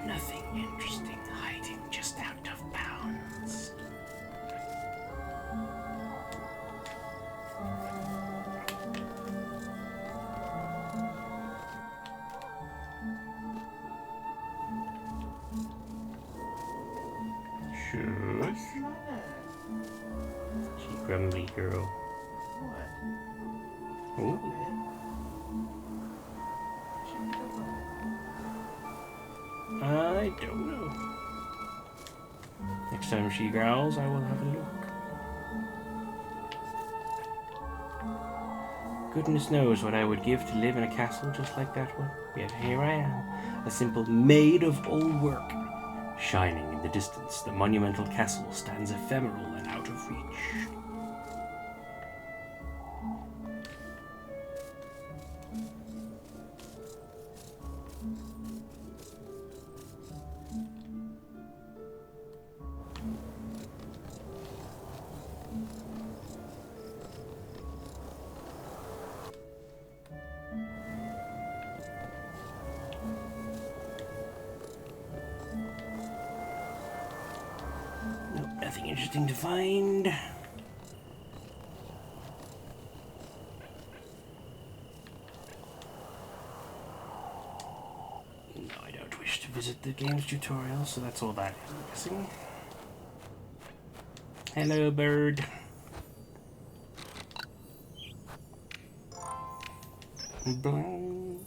Nothing interesting hiding just out of bounds. Sure. What's the matter? She grumbly girl. What? Ooh. I don't know. Next time she growls, I will have a look. Goodness knows what I would give to live in a castle just like that one. Yet here I am, a simple maid of all work. Shining in the distance, the monumental castle stands ephemeral and out of reach. Nope, nothing interesting to find. No, I don't wish to visit the game's tutorial, so that's all that is, I'm guessing. Hello, bird. Bling.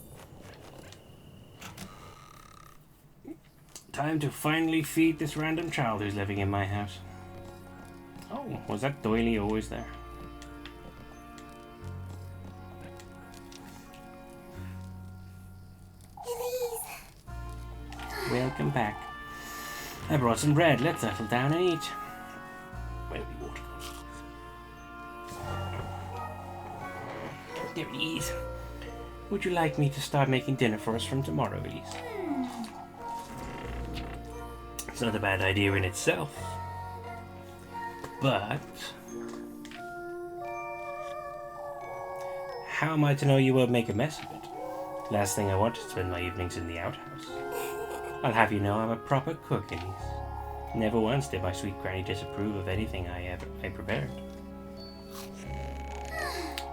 Time to finally feed this random child who's living in my house. Oh, was that doily always there? Elise. Welcome back. I brought some bread. Let's settle down and eat. Where did the water go? There it is. Would you like me to start making dinner for us from tomorrow, Elise? It's not a bad idea in itself. But how am I to know you won't make a mess of it? Last thing I want is to spend my evenings in the outhouse. I'll have you know I'm a proper cook, Elise. Never once did my sweet granny disapprove of anything I prepared.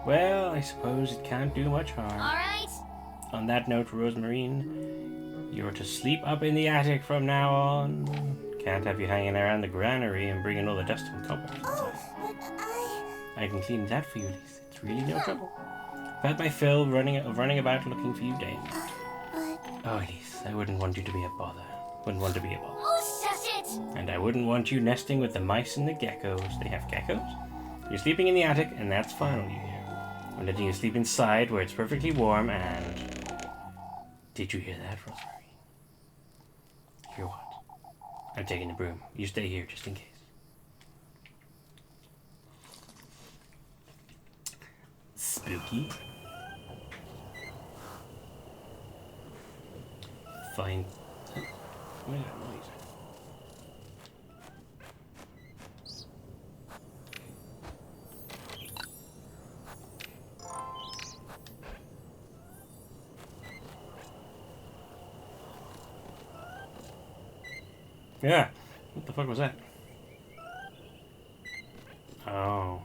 Well, I suppose it can't do much harm. Alright. On that note, Rosemarine, you're to sleep up in the attic from now on. Can't have you hanging around the granary and bringing all the dust and cobwebs inside. I can clean that for you, Elise. It's really no trouble. I've had my fill running about looking for you day and night. Oh, Elise, I wouldn't want you to be a bother. Wouldn't want to be a bother. Oh, shut it! And I wouldn't want you nesting with the mice and the geckos. They have geckos? You're sleeping in the attic, and that's fine with you here. I'm letting you sleep inside where it's perfectly warm and... Did you hear that, Rosemary? Hear what? I'm taking the broom. You stay here just in case. Spooky. Fine. What is that noise? Yeah. What the fuck was that? Oh.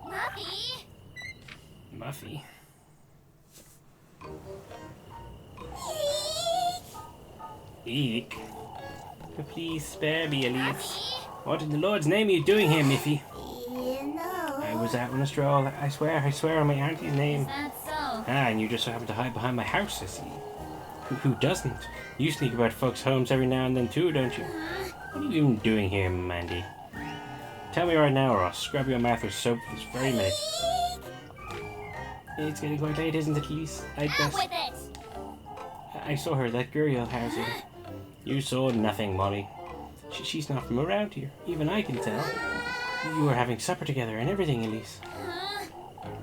Muffy! Muffy. Eek. Please spare me, Elise. Muffy! What in the Lord's name are you doing here, Miffy? You know. I was out on a stroll. I swear on my auntie's name. Is that so? Ah, and you just so happen to hide behind my house, I see. Who doesn't? You sneak about folks' homes every now and then too, don't you? What are you even doing here, Mandy? Tell me right now or I'll scrub your mouth with soap this very minute. It's getting quite late, isn't it, Elise? I'd Out best... with it! I saw her at that girl house. You saw nothing, Molly. She's not from around here. Even I can tell. You were having supper together and everything, Elise.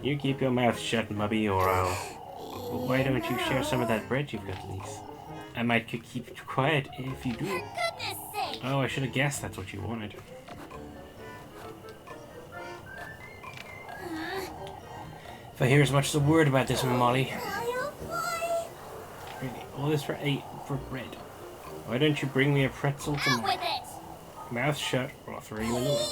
You keep your mouth shut, Mubby, or I'll... Why don't you share some of that bread you've got, Elise? I might keep quiet if you do. For goodness sake! Oh, I should have guessed that's what you wanted. If I hear as much as a word about this one, Molly... Really, all this for bread. Why don't you bring me a pretzel Out tomorrow? with it! Mouth shut, or I'll throw you in the way.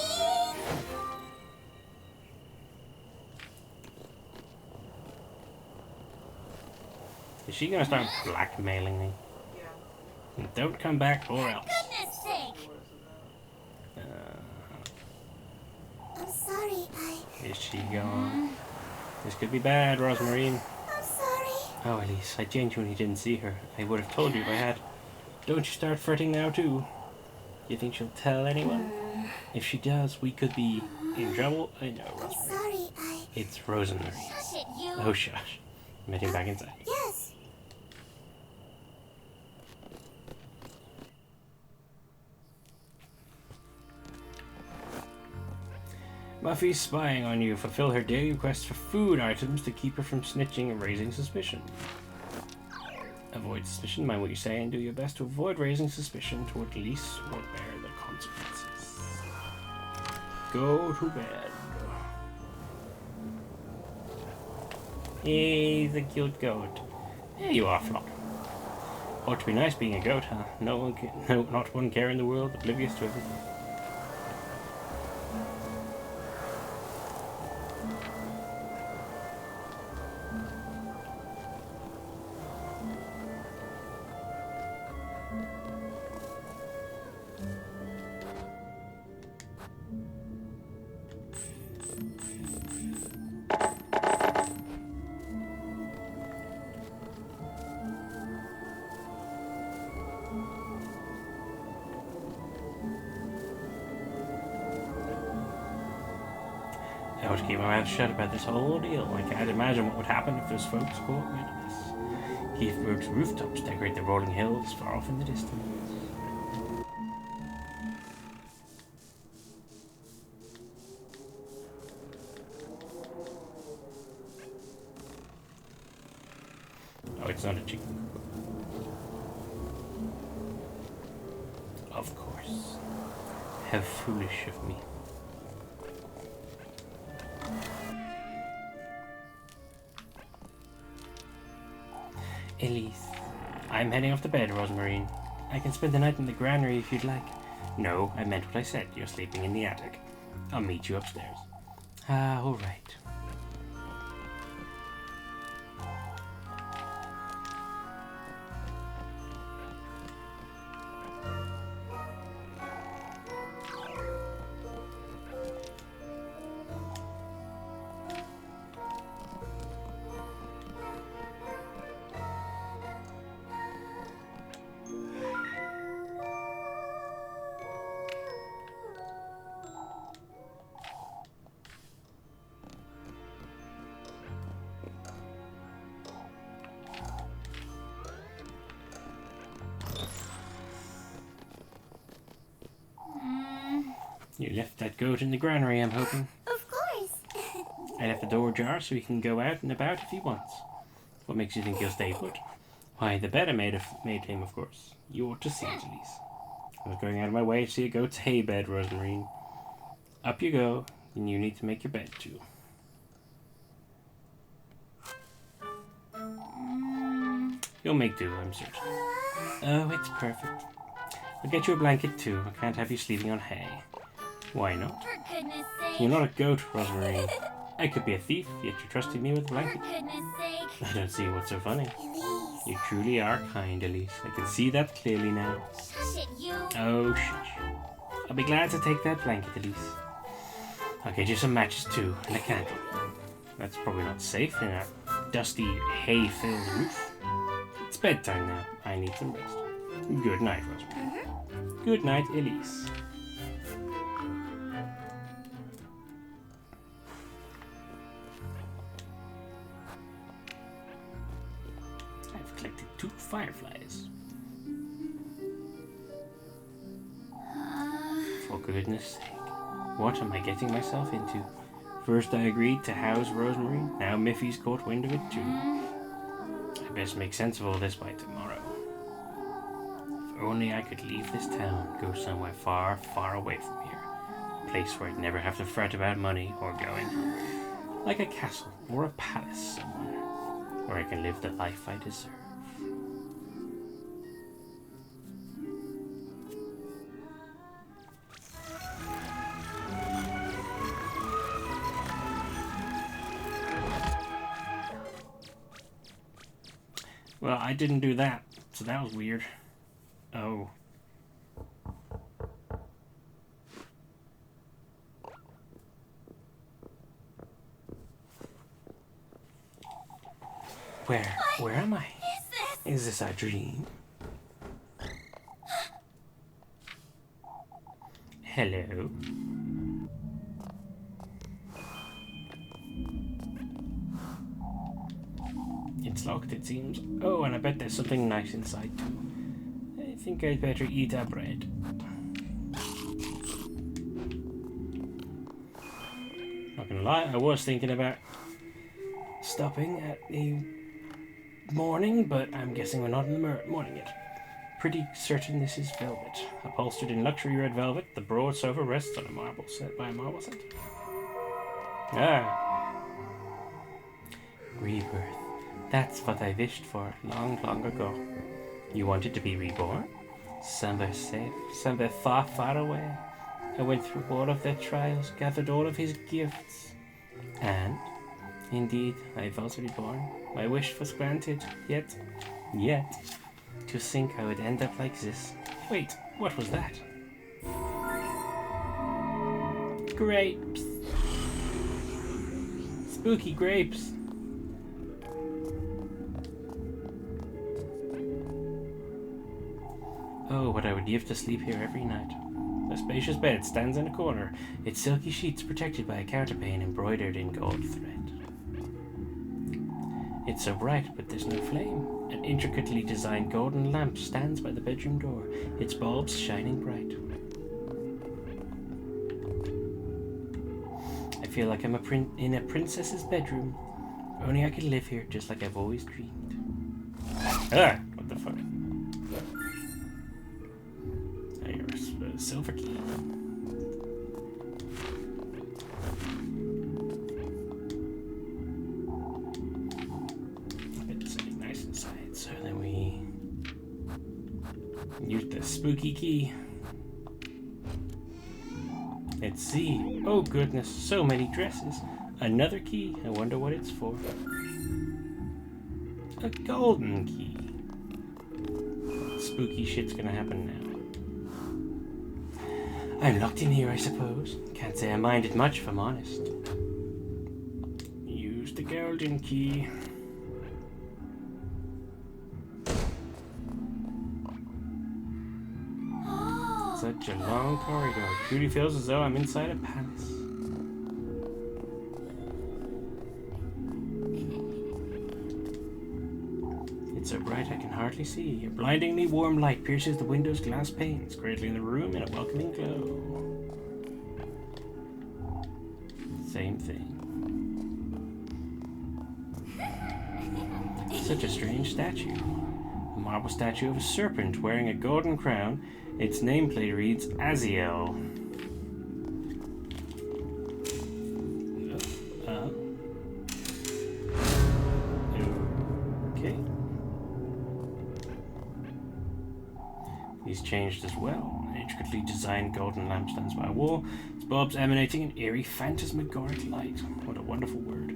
Is she gonna start blackmailing me? Yeah. Don't come back, or else. Goodness sake! I'm sorry, Is she gone? This could be bad, Rosmarine. I'm sorry. Oh, Elise, I genuinely didn't see her. I would have told you if I had. Don't you start fretting now, too. You think she'll tell anyone? If she does, we could be in trouble. I know, I'm Rosemary. sorry, It's Rosemary. Shush it, you! Oh, shush. I'm heading back inside. Yes. Muffy's spying on you. Fulfill her daily quest for food items to keep her from snitching and raising suspicion. Avoid suspicion, mind what you say, and do your best to avoid raising suspicion toward Elise or bear the consequences. Go to bed. Hey, the cute goat. There you are, Flock. Ought to be nice being a goat, huh? Not one care in the world, oblivious to everything. I ought to keep my mouth shut about this whole deal. I can't imagine what would happen if those folks caught wind of us. Kieferberg's rooftops decorate the rolling hills far off in the distance. Oh, it's not a chicken coop. Of course. How foolish of me. Elise, I'm heading off to bed, Rosmarine. I can spend the night in the granary if you'd like. No, I meant what I said. You're sleeping in the attic. I'll meet you upstairs. Ah, all right. left that goat in the granary, I'm hoping. Of course. I left the door ajar so he can go out and about if he wants. What makes you think he'll stay put? Why, the bed I made him, of course. You ought to see it, Elise. I was going out of my way to see a goat's hay bed, Rosemary. Up you go, and you need to make your bed, too. You'll make do, I'm certain. Oh, it's perfect. I'll get you a blanket, too. I can't have you sleeping on hay. Why not? For goodness sake. You're not a goat, Rosemary. I could be a thief, yet you trusted me with a For blanket. goodness sake. I don't see what's so funny. Elise. You truly are kind, Elise. I can see that clearly now. Shush it, you. Oh, shush. I'll be glad to take that blanket, Elise. I'll get you some matches, too, and a candle. That's probably not safe in a dusty, hay-filled roof. It's bedtime now. I need some rest. Good night, Rosemary. Good night, Elise. I've collected 2 fireflies. For goodness sake, what am I getting myself into? First I agreed to house Rosemary, now Miffy's caught wind of it too. I best make sense of all this by tomorrow. If only I could leave this town, go somewhere far, far away from here. A place where I'd never have to fret about money or going hungry. Like a castle or a palace somewhere, where I can live the life I deserve. Well, I didn't do that, so that was weird. Oh. Where am I? Is this a dream? Hello? It's locked, it seems. Oh, and I bet there's something nice inside, too. I think I'd better eat a bread. Not gonna lie, I was thinking about stopping at the morning, but I'm guessing we're not in the morning yet. Pretty certain this is velvet. Upholstered in luxury red velvet, the broad sofa rests on a marble set by a marble set. Ah. Rebirth. That's what I wished for long, long ago. You wanted to be reborn? Somewhere safe, somewhere far, far away. I went through all of their trials, gathered all of his gifts. And, indeed, I was reborn. My wish was granted, yet, to think I would end up like this. Wait, what was that? Grapes! Spooky grapes! Oh, what I would give to sleep here every night. A spacious bed stands in a corner, its silky sheets protected by a counterpane embroidered in gold thread. It's so bright, but there's no flame. An intricately designed golden lamp stands by the bedroom door, its bulbs shining bright. I feel like I'm in a princess's bedroom. Only I could live here just like I've always dreamed. Ah! What the fuck? Silver key. It's something nice inside, so then we use the spooky key. Let's see. Oh goodness, so many dresses. Another key. I wonder what it's for. A golden key. Spooky shit's gonna happen now. I'm locked in here, I suppose. Can't say I minded much, if I'm honest. Use the golden key. Such a long corridor. It truly feels as though I'm inside a palace. It's so bright I can hardly see. A blindingly warm light pierces the window's glass panes, cradling the room in a welcoming glow. same thing. Such a strange statue. A marble statue of a serpent wearing a golden crown. Its nameplate reads Aziel. Okay. He's changed as well. An intricately designed golden lampstands by a wall. Its bulbs emanating an eerie phantasmagoric light. What a wonderful word.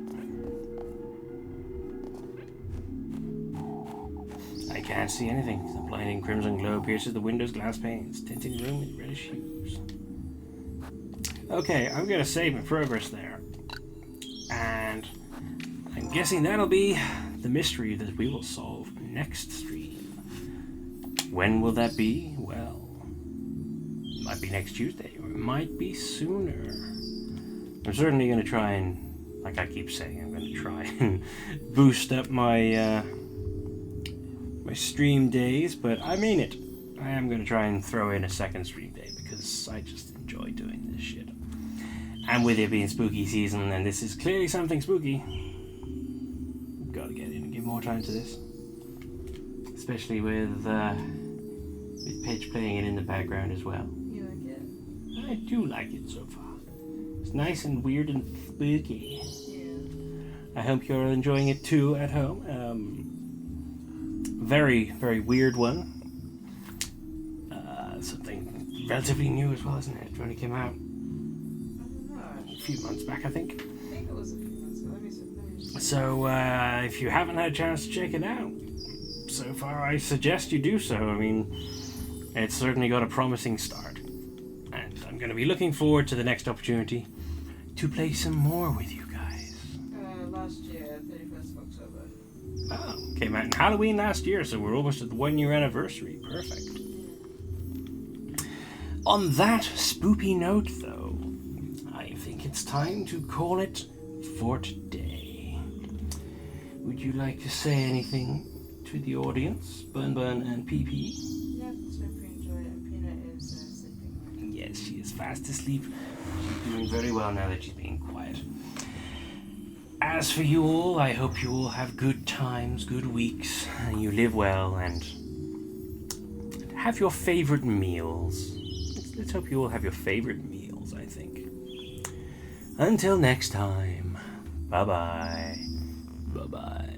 I can't see anything. The blinding crimson glow pierces the window's glass panes, tinting the room with reddish hues. Okay, I'm going to save my progress there. And I'm guessing that'll be the mystery that we will solve next stream. When will that be? Well, it might be next Tuesday, or it might be sooner. I'm certainly going to try and, like I keep saying, I'm going to try and boost up my my stream days, but I mean it. I am going to try and throw in a second stream day because I just enjoy doing this shit. And with it being spooky season, and this is clearly something spooky, gotta get in and give more time to this. Especially with Pej playing it in the background as well. You like it? I do like it so far. It's nice and weird and spooky. Yeah. I hope you're enjoying it too at home. Very, very weird one. Something relatively new as well, isn't it? It only came out I don't know. a few months back, I think. I think it was a few months ago. Let me see. So, if you haven't had a chance to check it out, so far I suggest you do so. I mean, it's certainly got a promising start. And I'm going to be looking forward to the next opportunity to play some more with you guys. Last year, 31st of October. Oh, came out in Halloween last year, so we're almost at the 1 year anniversary. Perfect. On that spoopy note, though, I think it's time to call it for today. Would you like to say anything to the audience, Bun and Peapea? Yeah, so we enjoyed it. And Peanut is sleeping. Yes, she is fast asleep. She's doing very well now that she's being quiet. As for you all, I hope you all have good times, good weeks, and you live well and have your favorite meals. Let's hope you all have your favorite meals, I think. Until next time, bye-bye. Bye-bye.